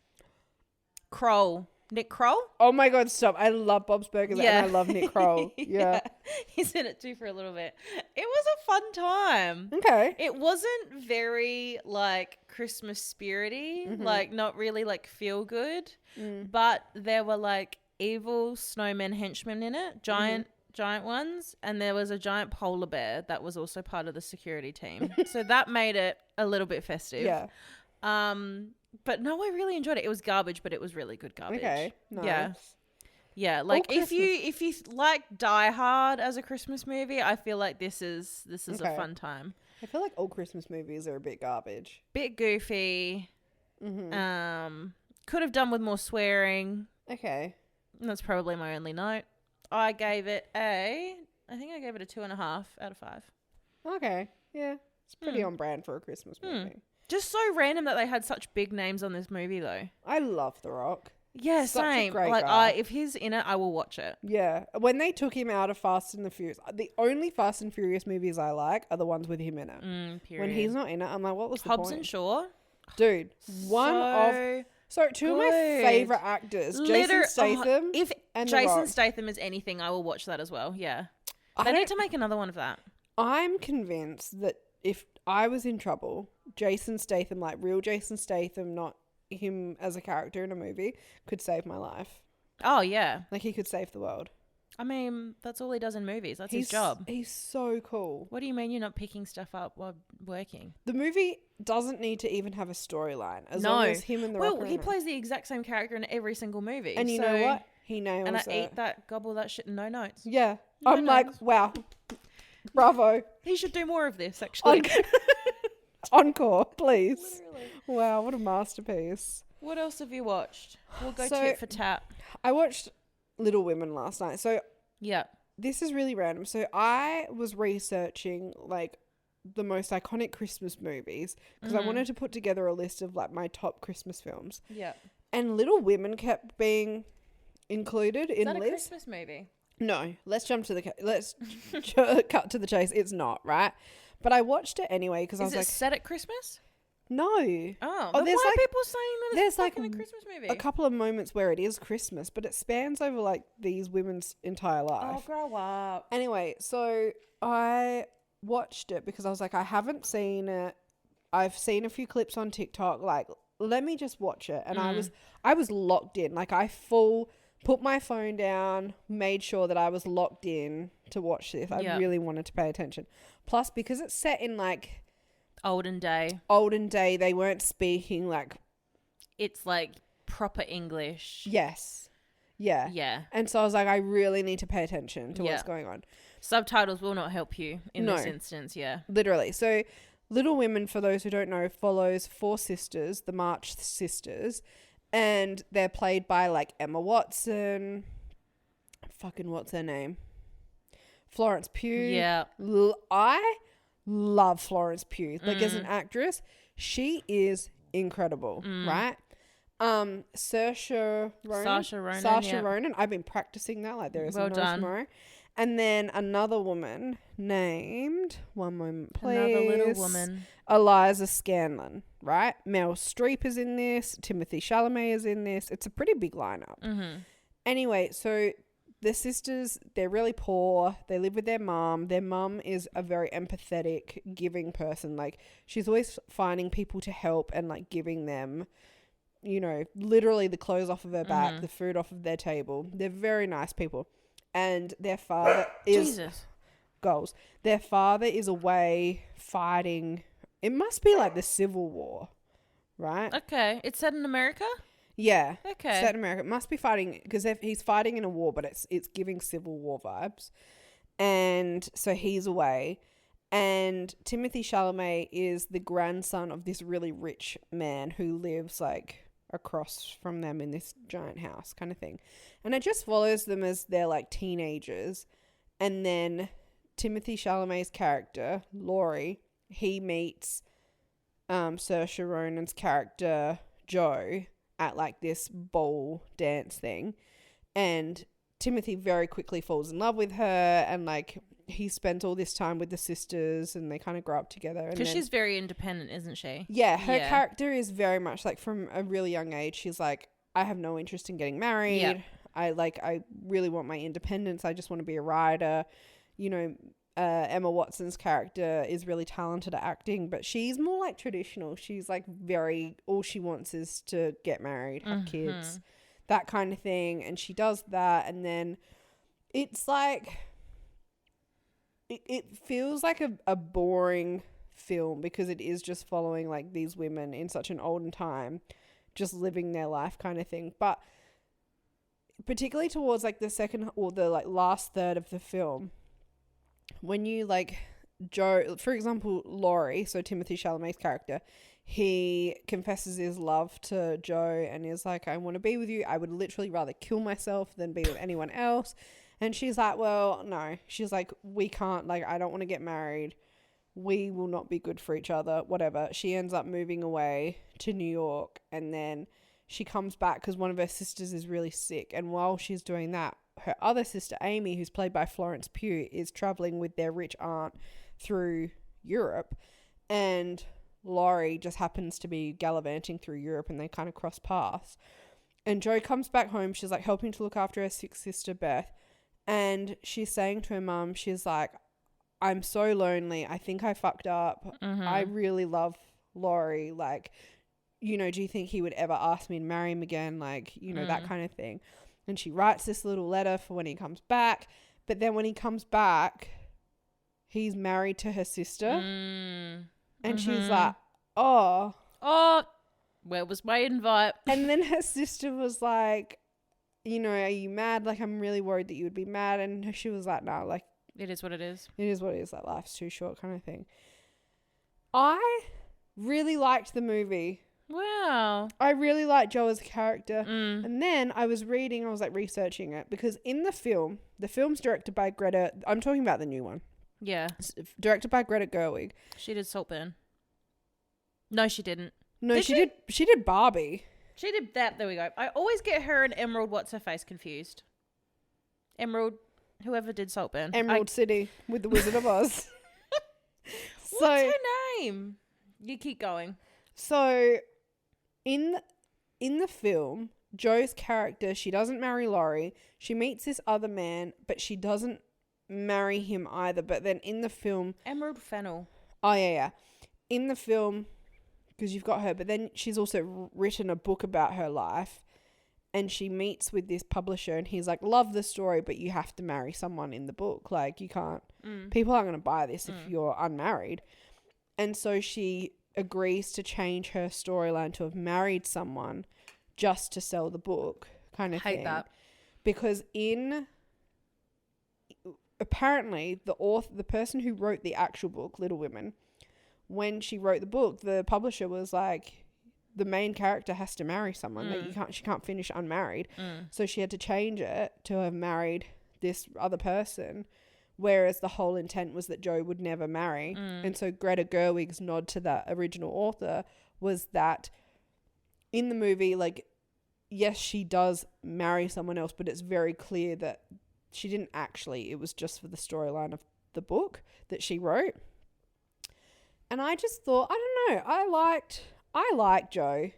Kroll. Nick Kroll. Oh my God, stop. I love Bob's Burgers and I love Nick Kroll. Yeah. He's in it too for a little bit. It was a fun time. Okay. It wasn't very like Christmas spirity, like not really like feel good, but there were like evil snowmen henchmen in it, giant ones, and there was a giant polar bear that was also part of the security team. So that made it a little bit festive. Yeah. But no, I really enjoyed it. It was garbage, but it was really good garbage. Okay. Nice. Yeah. Yeah, like if you like Die Hard as a Christmas movie, I feel like this is a fun time. I feel like all Christmas movies are a bit garbage. Bit goofy. Could have done with more swearing. Okay. And that's probably my only note. I gave it a 2.5 out of 5. Okay. Yeah. It's pretty on brand for a Christmas movie. Just so random that they had such big names on this movie, though. I love The Rock. Yeah, Such same. a great like, guy. if he's in it, I will watch it. Yeah. When they took him out of Fast and the Furious, the only Fast and Furious movies I like are the ones with him in it. Period. When he's not in it, I'm like, what was the Hobbs point? and Shaw. Dude, two of my favorite actors, Jason Statham if and The Jason Rock. Statham is anything, I will watch that as well. Yeah. They need to make another one of that. I'm convinced that if I was in trouble, Jason Statham, like real Jason Statham, not him as a character in a movie, could save my life. Oh, yeah. Like he could save the world. I mean, that's all he does in movies. That's his job. He's so cool. What do you mean you're not picking stuff up while working? The movie doesn't need to even have a storyline as long as him and The Rock. Well, he plays the exact same character in every single movie. And you know what? He nails it. And I eat that, gobble that shit, no notes. Yeah. No I'm notes. like, wow. Bravo. He should do more of this, actually. Encore, please. Literally. Wow, what a masterpiece. What else have you watched? We'll go So, tit for tat. I watched Little Women last night. So Yeah. this is really random. So I was researching like the most iconic Christmas movies because I wanted to put together a list of like my top Christmas films. Yeah. And Little Women kept being included in Is that a list. Christmas movie? No, let's jump to the let's cut to the chase. It's not, right? But I watched it anyway because I was Is it like, set at Christmas? no. Oh, then there's why like- are people saying that there's it's fucking like a Christmas movie? a couple of moments where it is Christmas, but it spans over like these women's entire life. Oh, grow up. Anyway, so I watched it because I was like, I haven't seen it. I've seen a few clips on TikTok. Like, let me just watch it. And I was locked in. Like, I put my phone down, made sure that I was locked in to watch this. I really wanted to pay attention. Plus, because it's set in like Olden day. They weren't speaking like. It's like proper English. Yes. Yeah. Yeah. And so I was like, I really need to pay attention to what's going on. Subtitles will not help you in this instance, yeah. Literally. So Little Women, for those who don't know, follows 4 sisters, the March sisters, and they're played by like Emma Watson, what's her name? Florence Pugh. Yeah. I love Florence Pugh. Like as an actress, she is incredible, right? Saoirse Ronan. I've been practicing that like there is no tomorrow. And then another woman named, one moment please. Another little woman. Eliza Scanlon, right? Meryl Streep is in this. Timothee Chalamet is in this. It's a pretty big lineup. Mm-hmm. Anyway, so the sisters, they're really poor. They live with their mum. Their mum is a very empathetic, giving person. Like, she's always finding people to help and, like, giving them, you know, literally the clothes off of her back, the food off of their table. They're very nice people. And their father is... Goals. Their father is away fighting... It must be, like, the Civil War, right? Okay. It's set in America? Yeah. Okay. Set in America. It must be fighting... Because he's fighting in a war, but it's giving Civil War vibes. And so he's away. And Timothee Chalamet is the grandson of this really rich man who lives, like... across from them in this giant house kind of thing. And it just follows them as they're like teenagers. And then Timothée Chalamet's character, Laurie, he meets Saoirse Ronan's character, Joe, at like this ball dance thing. And Timothée very quickly falls in love with her, and like he spends all this time with the sisters and they kind of grow up together. Because she's very independent, isn't she? Yeah, her character is very much like from a really young age. She's like, I have no interest in getting married. Yeah. I really want my independence. I just want to be a writer. You know, Emma Watson's character is really talented at acting, but she's more like traditional. She's like all she wants is to get married, have kids, that kind of thing. And she does that. And then it's like, it feels like a boring film because it is just following like these women in such an olden time, just living their life kind of thing. But particularly towards like the second or the like last third of the film, when you like Joe, for example, Laurie, so Timothée Chalamet's character, he confesses his love to Joe and is like, I want to be with you. I would literally rather kill myself than be with anyone else. And she's like, well, no. She's like, we can't, like, I don't want to get married. We will not be good for each other, whatever. She ends up moving away to New York, and then she comes back because one of her sisters is really sick. And while she's doing that, her other sister, Amy, who's played by Florence Pugh, is traveling with their rich aunt through Europe. And Laurie just happens to be gallivanting through Europe, and they kind of cross paths. And Joe comes back home. She's like helping to look after her sick sister, Beth. And she's saying to her mum, she's like, I'm so lonely. I think I fucked up. I really love Laurie. Like, you know, do you think he would ever ask me to marry him again? Like, you know, that kind of thing. And she writes this little letter for when he comes back. But then when he comes back, he's married to her sister. And she's like, oh, where was my invite? And then her sister was like, you know, are you mad? Like, I'm really worried that you would be mad. And she was like, no, like, it is what it is. It is what it is. Like, life's too short kind of thing. I really liked the movie. Wow. I really liked Joe as a character. And then I was like researching it, because in the film's directed by Greta. I'm talking about the new one. Yeah. Directed by Greta Gerwig. She did Saltburn. No, she didn't. No, she did Barbie. She did that. There we go. I always get her and Emerald What's-Her-Face confused. Emerald, whoever did Saltburn. Emerald City with the Wizard of Oz. What's her name? You keep going. So, in the film, Joe's character, she doesn't marry Laurie. She meets this other man, but she doesn't marry him either. But then in the film... Emerald Fennell. Oh, yeah. In the film... because you've got her, but then she's also written a book about her life, and she meets with this publisher, and he's like, love the story, but you have to marry someone in the book. Like, you can't, people aren't going to buy this if you're unmarried. And so she agrees to change her storyline to have married someone just to sell the book, kind of thing. Hate that. Because apparently the person who wrote the actual book, Little Women, when she wrote the book, the publisher was like, the main character has to marry someone that she can't finish unmarried. So she had to change it to have married this other person, whereas the whole intent was that Joe would never marry. And so Greta Gerwig's nod to that original author was that in the movie, like, yes, she does marry someone else, but it's very clear that she didn't actually. It was just for the storyline of the book that she wrote. And I just thought, I don't know, I liked Joe.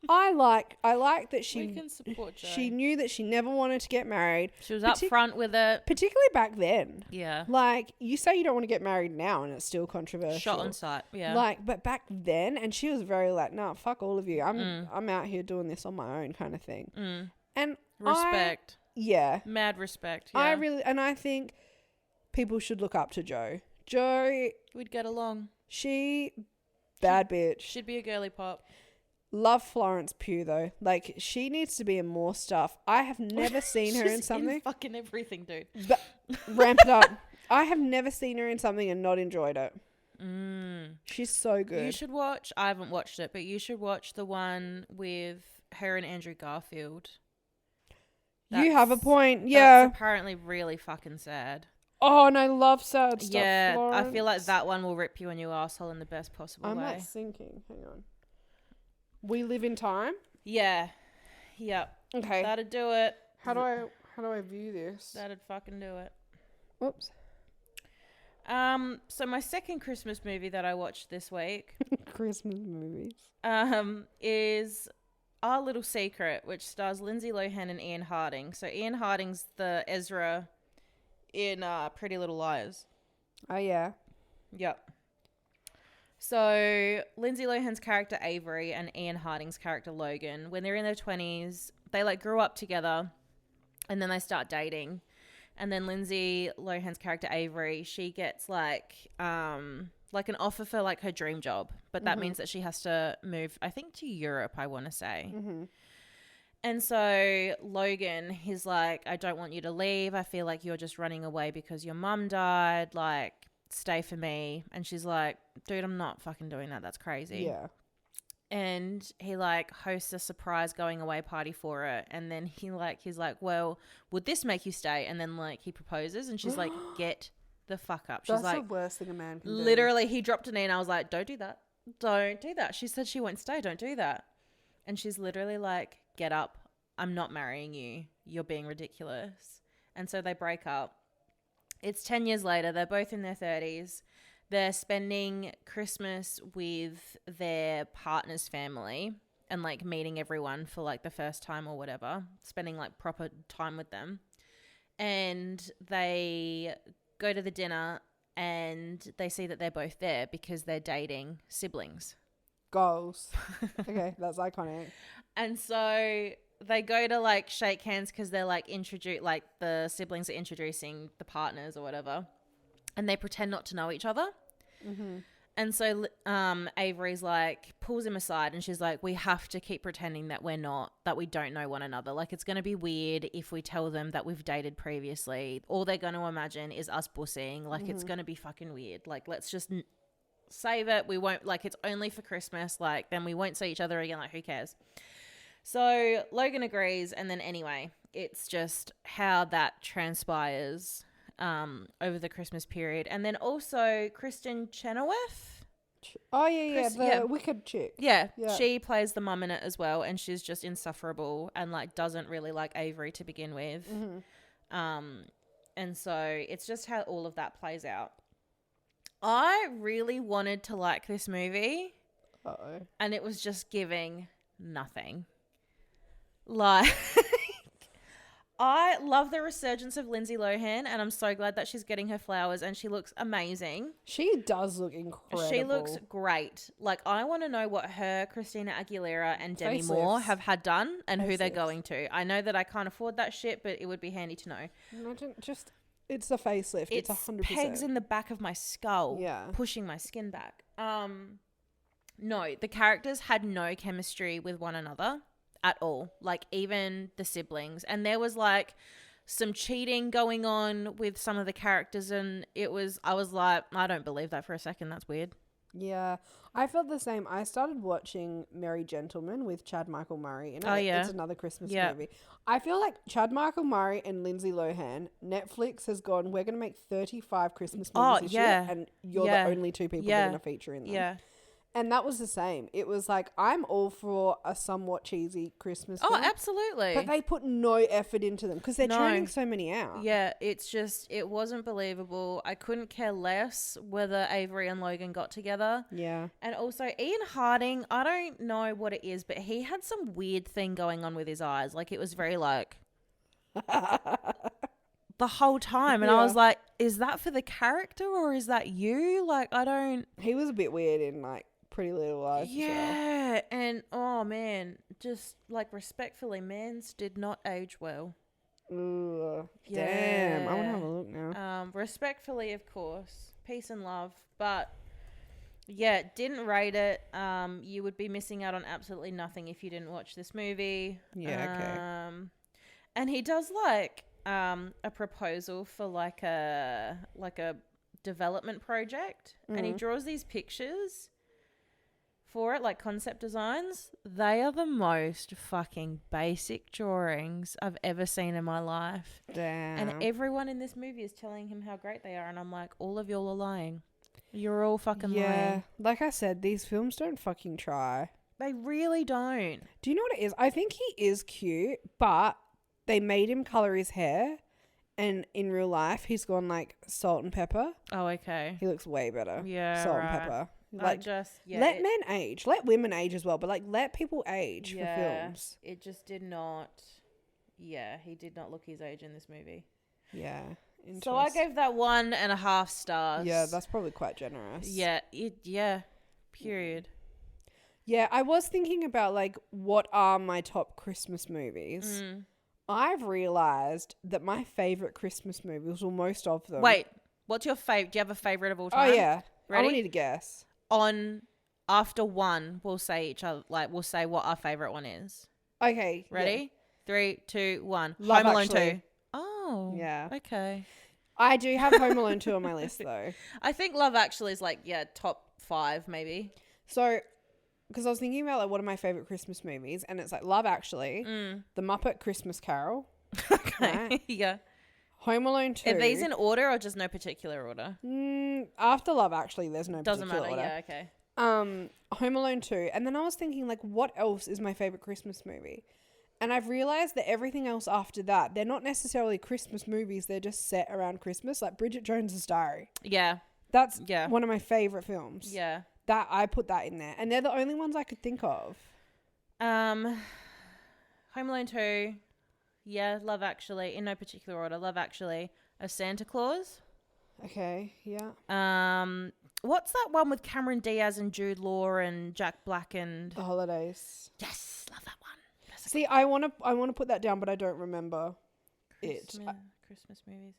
I like that We can support Joe. she knew that she never wanted to get married. She was up front with it. Particularly back then. Yeah. Like, you say you don't want to get married now and it's still controversial. Shot on sight. Yeah. Like, but back then, and she was very like, no, fuck all of you. I'm out here doing this on my own kind of thing. And respect. Yeah. Mad respect. Yeah. I think people should look up to Joe. Joe, we'd get along. Bad bitch. She'd be a girly pop. Love Florence Pugh though. Like, she needs to be in more stuff. I have never seen her in something. In fucking everything, dude. But ramp it up. I have never seen her in something and not enjoyed it. She's so good. You should watch. I haven't watched it, but you should watch the one with her and Andrew Garfield. You have a point. Yeah. That's apparently really fucking sad. Oh, and I love sad stuff. Yeah, Florence. I feel like that one will rip you in your asshole in the best possible way. I'm like sinking. Hang on. We Live in Time? Yeah. Yep. Okay. That'd do it. How do I view this? That'd fucking do it. Oops. So my second Christmas movie that I watched this week Christmas movies. is Our Little Secret, which stars Lindsay Lohan and Ian Harding. So Ian Harding's the Ezra in Pretty Little Liars. Oh, yeah. Yep. So Lindsay Lohan's character Avery and Ian Harding's character Logan, when they're in their 20s, they like grew up together and then they start dating. And then Lindsay Lohan's character Avery, she gets like an offer for like her dream job, but that means that she has to move, I think, to Europe, I want to say. And so Logan, he's like, I don't want you to leave. I feel like you're just running away because your mum died. Like, stay for me. And she's like, dude, I'm not fucking doing that. That's crazy. Yeah. And he like hosts a surprise going away party for her. And then he's like, well, would this make you stay? And then like he proposes and she's like, get the fuck up. She's That's like, the worst thing a man can do. Literally, he dropped a knee and I was like, don't do that. Don't do that. She said she won't stay. Don't do that. And she's literally like, get up. I'm not marrying you. You're being ridiculous. And so they break up. It's 10 years later. They're both in their 30s. They're spending Christmas with their partner's family and like meeting everyone for like the first time or whatever, spending like proper time with them. And they go to the dinner and they see that they're both there because they're dating siblings. Goals. Okay, that's iconic. And so they go to like shake hands because they're like the siblings are introducing the partners or whatever, and they pretend not to know each other. And so Avery's like pulls him aside and she's like, we have to keep pretending that we don't know one another. Like, it's going to be weird if we tell them that we've dated previously. All they're going to imagine is us bussing. Like, it's going to be fucking weird. Like, let's just save it. We won't, like, it's only for Christmas. Like, then we won't see each other again. Like, who cares? So Logan agrees. And then anyway, it's just how that transpires over the Christmas period. And then also Kristen Chenoweth. Oh, yeah. The wicked chick. Yeah. She plays the mum in it as well. And she's just insufferable and like doesn't really like Avery to begin with. And so it's just how all of that plays out. I really wanted to like this movie. Uh-oh. And it was just giving nothing. Like, I love the resurgence of Lindsay Lohan, and I'm so glad that she's getting her flowers, and she looks amazing. She does look incredible. She looks great. Like, I want to know what her, Christina Aguilera, and Demi Moore have had done and who they're going to. I know that I can't afford that shit, but it would be handy to know. Imagine just, it's a facelift. It's 100%. Pegs in the back of my skull, yeah, pushing my skin back. No, the characters had no chemistry with one another at all, like even the siblings. And there was like some cheating going on with some of the characters, and I was like, I don't believe that for a second. That's weird. Yeah, I felt the same. I started watching Merry Gentlemen with Chad Michael Murray. It's another Christmas movie. I feel like Chad Michael Murray and Lindsay Lohan, Netflix has gone, we're going to make 35 Christmas movies this year, and you're the only two people that are going to feature in them. Yeah. And that was the same. It was like, I'm all for a somewhat cheesy Christmas film. Oh, absolutely. But they put no effort into them because they're churning so many out. Yeah, it's just, it wasn't believable. I couldn't care less whether Avery and Logan got together. Yeah. And also, Ian Harding, I don't know what it is, but he had some weird thing going on with his eyes. Like, it was very like... the whole time. And I was like, is that for the character or is that you? Like, I don't... He was a bit weird in, like, Pretty Little Lies. Yeah, and oh man, just like respectfully, Mans did not age well. Ugh, damn, I want to have a look now. Respectfully, of course, peace and love, but yeah, didn't rate it. You would be missing out on absolutely nothing if you didn't watch this movie. Yeah, okay. And he does like a proposal for like a development project, and he draws these pictures for it, like concept designs. They are the most fucking basic drawings I've ever seen in my life. Damn. And everyone in this movie is telling him how great they are, and I'm like, all of y'all are lying. You're all fucking lying. Yeah, like I said, these films don't fucking try. They really don't. Do you know what it is? I think he is cute, but they made him colour his hair, and in real life, he's gone like salt and pepper. Oh, okay. He looks way better. Yeah, salt and pepper. Like, let men age. Let women age as well. But, like, let people age for films. It just did not... Yeah, he did not look his age in this movie. Yeah. So I gave that 1.5 stars. Yeah, that's probably quite generous. Yeah, period. Yeah, I was thinking about, like, what are my top Christmas movies? I've realised that my favourite Christmas movies, or most of them... Wait, what's your favourite? Do you have a favourite of all time? Oh, yeah. Ready? I want you to guess. After one, we'll say each other, like, we'll say what our favourite one is. Okay. Ready? 3, 2, 1. Love Home Alone Actually. 2. Oh. Yeah. Okay. I do have Home Alone 2 on my list, though. I think Love Actually is, like, top 5, maybe. So... Because I was thinking about, like, what are my favourite Christmas movies, and it's, like, Love Actually, The Muppet Christmas Carol. Okay, right? yeah. Home Alone 2. Are these in order or just no particular order? After Love Actually, there's no Doesn't particular matter, order. yeah, okay. Home Alone 2. And then I was thinking, like, what else is my favourite Christmas movie? And I've realised that everything else after that, they're not necessarily Christmas movies, they're just set around Christmas, like Bridget Jones's Diary. Yeah. That's one of my favourite films. Yeah. That I put that in there, and they're the only ones I could think of. Home Alone 2, yeah, Love Actually, in no particular order. Love Actually, A Santa Claus. Okay, yeah. What's that one with Cameron Diaz and Jude Law and Jack Black and The Holidays? Yes, love that one. See, I want to put that down, but I don't remember Christmas movies.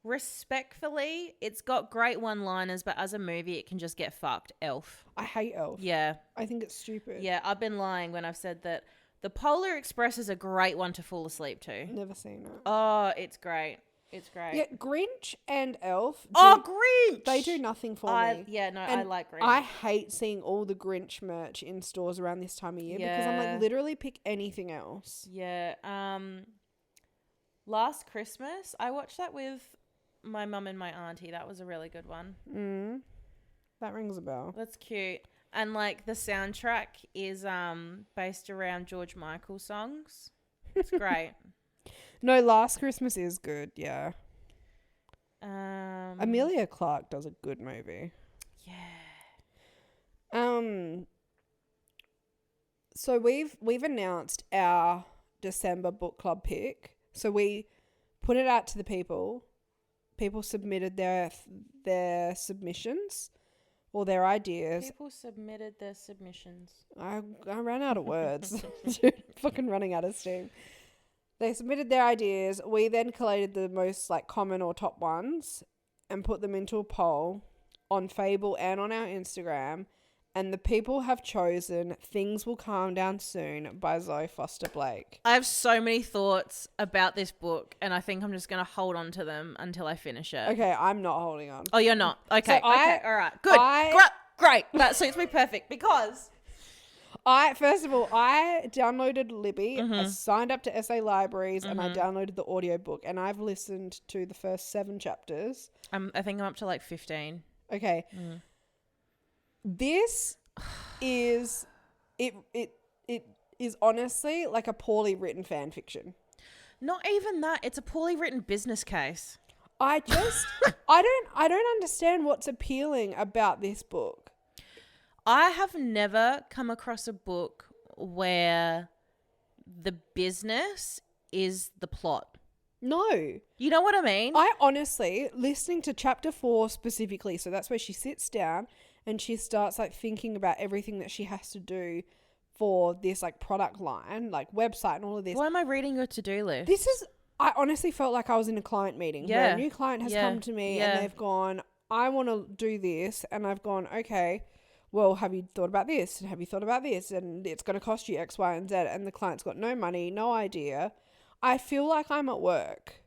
Respectfully, it's got great one-liners, but as a movie, it can just get fucked. Elf. I hate Elf. Yeah. I think it's stupid. Yeah, I've been lying when I've said that. The Polar Express is a great one to fall asleep to. Never seen it. Oh, it's great. It's great. Yeah, Grinch and Elf. Grinch! They do nothing for me. Yeah, no, And I like Grinch. I hate seeing all the Grinch merch in stores around this time of year because I'm like, literally pick anything else. Yeah. Last Christmas, I watched that with my mum and my auntie. That was a really good one. That rings a bell. That's cute. And like the soundtrack is based around George Michael songs. It's great. No, Last Christmas is good, yeah. Emilia Clarke does a good movie. Yeah. So we've announced our December book club pick. So we put it out to the people. People submitted their submissions or their ideas. People submitted their submissions. I ran out of words. Dude, fucking running out of steam. They submitted their ideas. We then collated the most like common or top ones and put them into a poll on Fable and on our Instagram. And the people have chosen Things Will Calm Down Soon by Zoe Foster Blake. I have so many thoughts about this book, and I think I'm just going to hold on to them until I finish it. Okay, I'm not holding on. Oh, you're not? Okay, So okay, all right. Good. Great. That suits me perfect because... First of all, I downloaded Libby, I signed up to Essay Libraries, and I downloaded the audiobook, and I've listened to the first 7 chapters. I think I'm up to like 15. Okay. This is it is honestly like a poorly written fan fiction. Not even that. It's a poorly written business case. I don't understand what's appealing about this book. I have never come across a book where the business is the plot. No. You know what I mean? I honestly, listening to chapter 4 specifically, so that's where she sits down and she starts like thinking about everything that she has to do for this like product line, like website and all of this. Why am I reading your to-do list? I honestly felt like I was in a client meeting where a new client has come to me and they've gone, I want to do this. And I've gone, okay, well, have you thought about this? And have you thought about this? And it's going to cost you X, Y, and Z. And the client's got no money, no idea. I feel like I'm at work.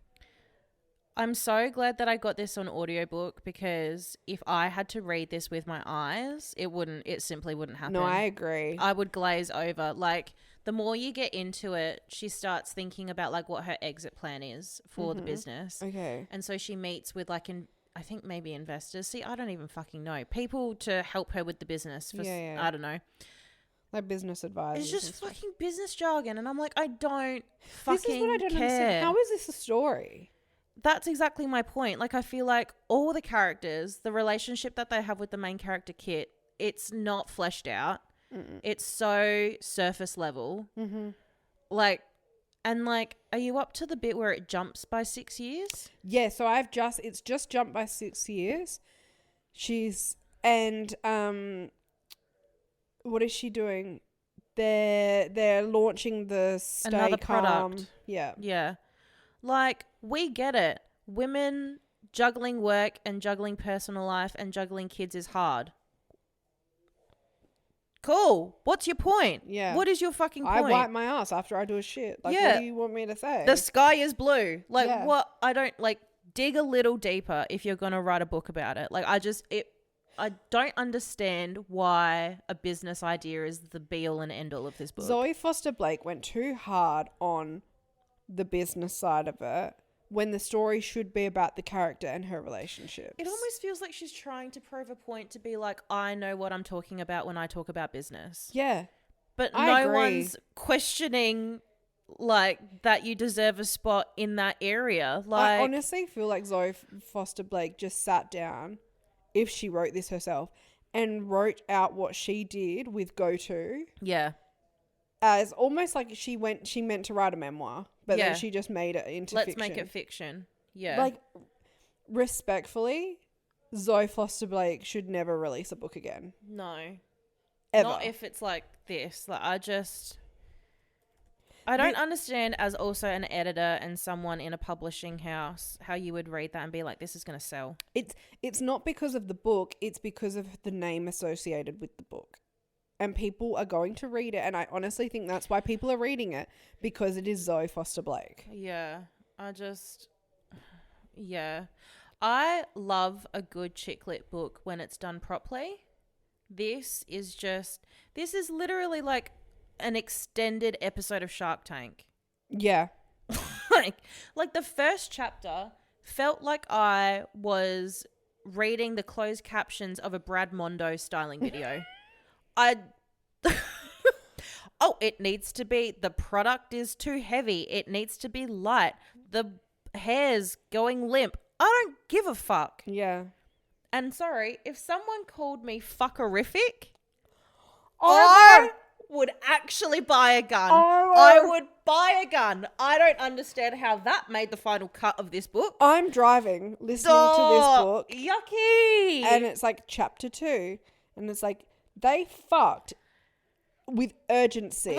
I'm so glad that I got this on audiobook because if I had to read this with my eyes, it simply wouldn't happen. No, I agree. I would glaze over. Like the more you get into it, she starts thinking about like what her exit plan is for the business. Okay. And so she meets with like I think maybe investors. See, I don't even fucking know. People to help her with the business. I don't know. Like business advisors. It's just fucking business jargon. And I'm like, I don't fucking This is what I don't care. understand. How is this a story? that's exactly my point. Like, I feel like all the characters, the relationship that they have with the main character Kit, it's not fleshed out. Mm-mm. It's so surface level. Mm-hmm. Like, and like, are you up to the bit where it jumps by 6 years? Yeah, so it's just jumped by 6 years. And what is she doing? They're launching the Stay Another Calm. product. Yeah. Yeah. Like, we get it. Women juggling work and juggling personal life and juggling kids is hard. Cool. What's your point? Yeah. What is your fucking point? I wipe my ass after I do a shit. Like, Yeah. what do you want me to say? The sky is blue. Like, Yeah. what? I don't, like, dig a little deeper if you're going to write a book about it. Like, I don't understand why a business idea is the be all and end all of this book. Zoe Foster Blake went too hard on the business side of it when the story should be about the character and her relationships. It almost feels like she's trying to prove a point to be like, I know what I'm talking about when I talk about business. Yeah. But I no agree. one's questioning, like, that you deserve a spot in that area. Like, I honestly feel like Zoe Foster Blake just sat down, if she wrote this herself, and wrote out what she did with Go To. Yeah. As almost like she meant to write a memoir, but Yeah. then she just made it into Let's fiction. make it fiction. Yeah. Like, respectfully, Zoe Foster Blake should never release a book again. No. Ever. Not if it's like this. Like, I don't understand, as also an editor and someone in a publishing house, how you would read that and be like, this is going to sell. It's not because of the book, it's because of the name associated with the book. And people are going to read it, and I honestly think that's why people are reading it, because it is Zoe Foster Blake. Yeah. I love a good chick lit book when it's done properly. This is literally like an extended episode of Shark Tank. Yeah. like the first chapter felt like I was reading the closed captions of a Brad Mondo styling video. It needs to be, the product is too heavy. It needs to be light. The hair's going limp. I don't give a fuck. Yeah. And sorry, if someone called me fuckerific, I would actually buy a gun. Oh. I would buy a gun. I don't understand how that made the final cut of this book. I'm driving, listening to this book. Yucky. And it's like chapter 2. And it's like, they fucked with urgency.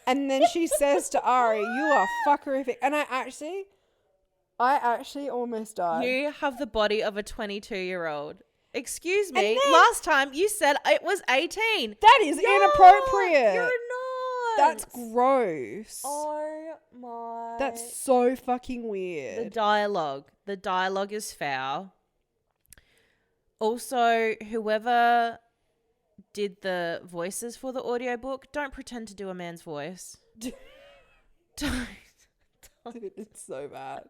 And then she says to Ari, you are fuckerific. And I actually almost died. You have the body of a 22-year-old. Excuse me. then- Last time you said it was 18. That is inappropriate. You're not. That's gross. Oh my. That's so fucking the weird. dialogue. The dialogue is foul. Also, whoever did the voices for the audiobook, don't pretend to do a man's voice. Don't. Dude, it's so bad.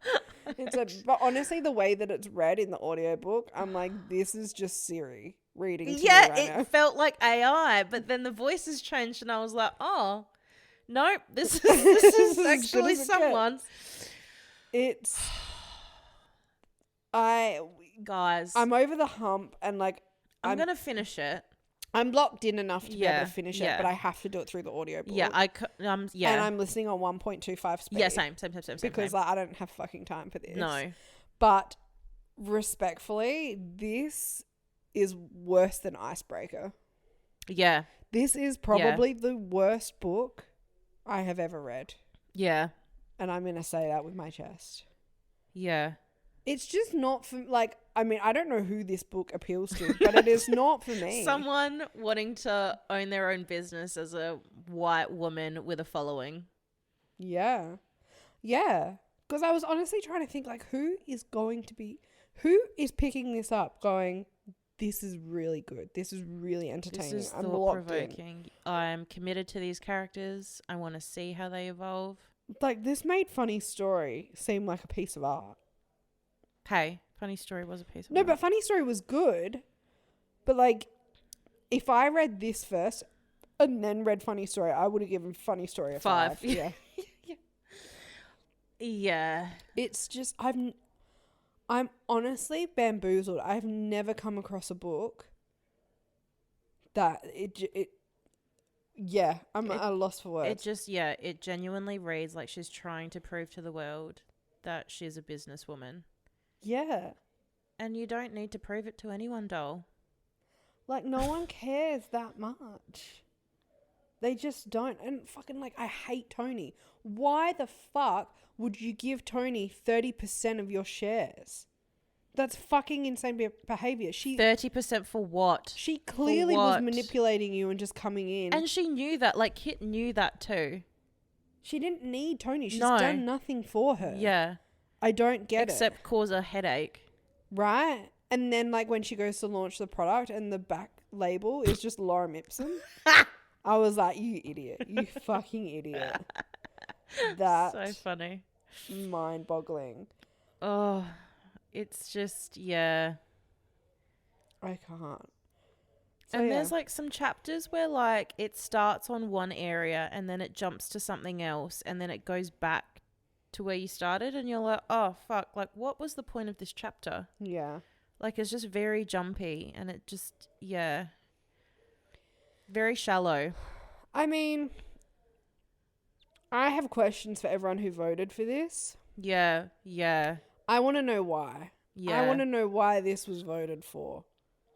But honestly, the way that it's read in the audiobook, I'm like, this is just Siri reading to me right now. It felt like AI, but then the voices changed and I was like, oh, nope, this is actually someone's. Guys, I'm over the hump, and like I'm going to finish it. I'm locked in enough to be able to finish it, yeah. but I have to do it through the audiobook. Yeah, And I'm listening on 1.25 speed. Yeah, same. Because like, I don't have fucking time for this. No. But respectfully, this is worse than Icebreaker. Yeah. This is probably the worst book I have ever read. Yeah. And I'm going to say that with my chest. Yeah. It's just not for, like, I mean, I don't know who this book appeals to, but it is not for me. Someone wanting to own their own business as a white woman with a following. Yeah. Yeah. Because I was honestly trying to think, like, who is picking this up going, this is really good. This is really entertaining. This is thought-provoking. I'm committed to these characters. I want to see how they evolve. Like, this made Funny Story seem like a piece of art. Hey, Funny Story was a piece of No, art. but Funny Story was good. But, like, if I read this first and then read Funny Story, I would have given Funny Story a 5. Yeah. Yeah. It's just, I'm honestly bamboozled. I've never come across a book that I'm at a loss for words. It genuinely reads like she's trying to prove to the world that she's a businesswoman. Yeah. And you don't need to prove it to anyone, doll. Like, no one cares that much. They just don't. And fucking, like, I hate Tony. Why the fuck would you give Tony 30% of your shares? That's fucking insane behavior. 30% for what? She clearly was manipulating you and just coming in. And she knew that. Like, Kit knew that too. She didn't need Tony. She's done nothing for her. Yeah. I don't get it. Except cause a headache. Right? And then, like, when she goes to launch the product and the back label is just Lorem Ipsum, I was like, you idiot. You fucking idiot. That's so funny. Mind-boggling. Oh, it's just, yeah. I can't. So, and there's, like, some chapters where, like, it starts on one area and then it jumps to something else and then it goes back to where you started and you're like, oh, fuck. Like, what was the point of this chapter? Yeah. Like, it's just very jumpy and it just, yeah. Very shallow. I mean, I have questions for everyone who voted for this. Yeah, yeah. I want to know why. Yeah. I want to know why this was voted for.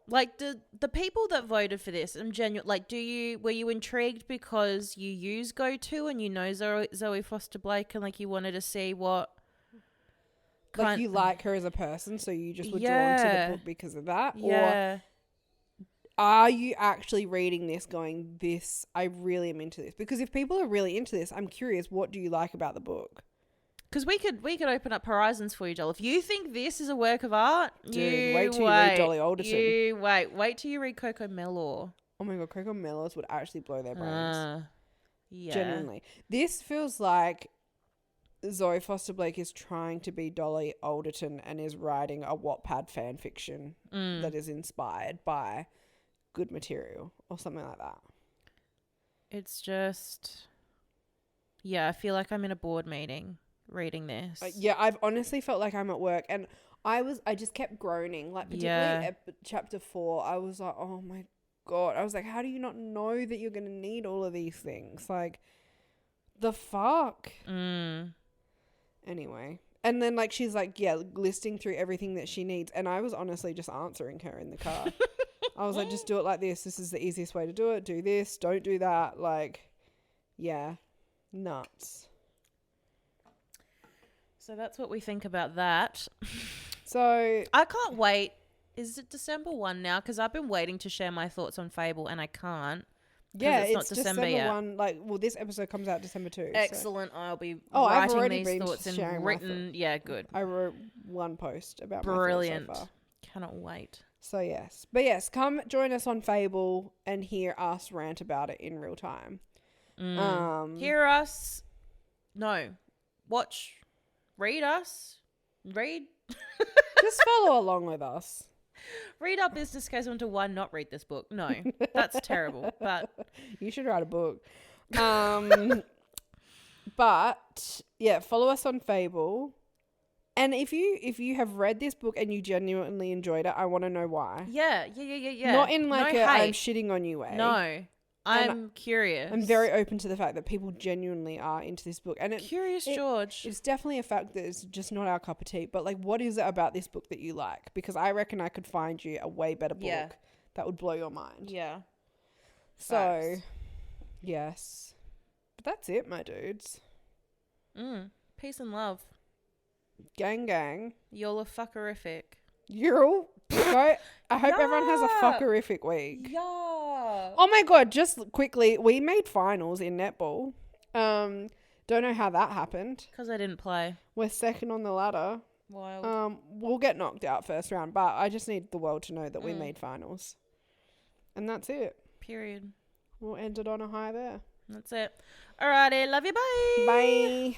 Like, the people that voted for this, I'm genuine. Like, were you intrigued because you use GoTo and you know Zoe Foster Blake and, like, you wanted to see what... Like, you like her as a person, so you just were drawn to the book because of that? Yeah. Or are you actually reading this going, I really am into this? Because if people are really into this, I'm curious, what do you like about the book? Because we could open up horizons for you, Joel. If you think this is a work of art, dude, wait till you read Dolly Alderton. Wait till you read Coco Melor. Oh my god, Coco Melors would actually blow their brains. Yeah. Genuinely. This feels like Zoe Foster Blake is trying to be Dolly Alderton and is writing a Wattpad fan fiction that is inspired by good material or something like that. It's just... Yeah, I feel like I'm in a board meeting reading this. Yeah, I've honestly felt like I'm at work and I just kept groaning, like particularly at chapter 4. I was like, oh my god. I was like, how do you not know that you're going to need all of these things? Like, the fuck? Anyway. And then, like, she's like, listing through everything that she needs. And I was honestly just answering her in the car. I was like, just do it like this. This is the easiest way to do it. Do this. Don't do that. Like, yeah. Nuts. So that's what we think about that. So I can't wait. Is it December 1 now? Because I've been waiting to share my thoughts on Fable and I can't. Yeah, it's not December yet. 1. Like, well, this episode comes out December 2. Excellent. So. I'll be I've writing already these thoughts and written. Yeah, good. I wrote one post about Brilliant. My thoughts so far. Cannot wait. So yes. But yes, come join us on Fable and hear us rant about it in real time. Hear us. No. Watch. Read us. Read. Just follow along with us. Read our business case onto why not read this book. No, that's terrible. But you should write a book. But yeah, follow us on Fable. And if you have read this book and you genuinely enjoyed it, I want to know why. Yeah. Not in like I'm shitting on you way. No. I'm curious. I'm very open to the fact that people genuinely are into this book. And George. It's definitely a fact that it's just not our cup of tea. But like, what is it about this book that you like? Because I reckon I could find you a way better book that would blow your mind. Yeah. So, Facts. Yes. But that's it, my dudes. Peace and love. Gang. Y'all are fuckerific. You're all... I hope everyone has a fuckerific week. Yeah. Oh my god, just quickly, we made finals in netball. Don't know how that happened. Because I didn't play. We're second on the ladder. Wild. We'll get knocked out first round, but I just need the world to know that we made finals. And that's it. Period. We'll end it on a high there. That's it. Alrighty, love you, bye. Bye.